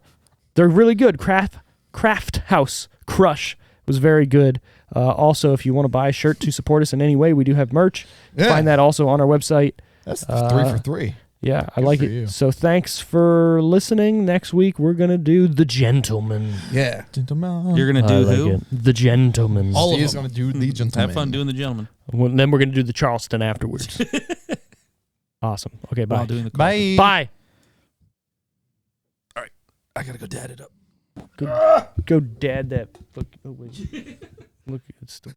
They're really good. Craft House Crush was very good. Also, if you want to buy a shirt to support us in any way, we do have merch. Yeah. Find that also on our website. That's 3 for 3. Yeah, I like for it. you. So thanks for listening. Next week, we're going to do The Gentleman. Yeah. Gentleman. You're gonna I do like who? it. The Gentleman. All of He's them. going to do the gentleman. Have fun doing the gentleman. Well, then we're going to do the Charleston afterwards. Awesome. Okay, bye. While doing the Bye. Bye. I gotta go dad it up. Go dad that. Oh, wait. Look, it's still.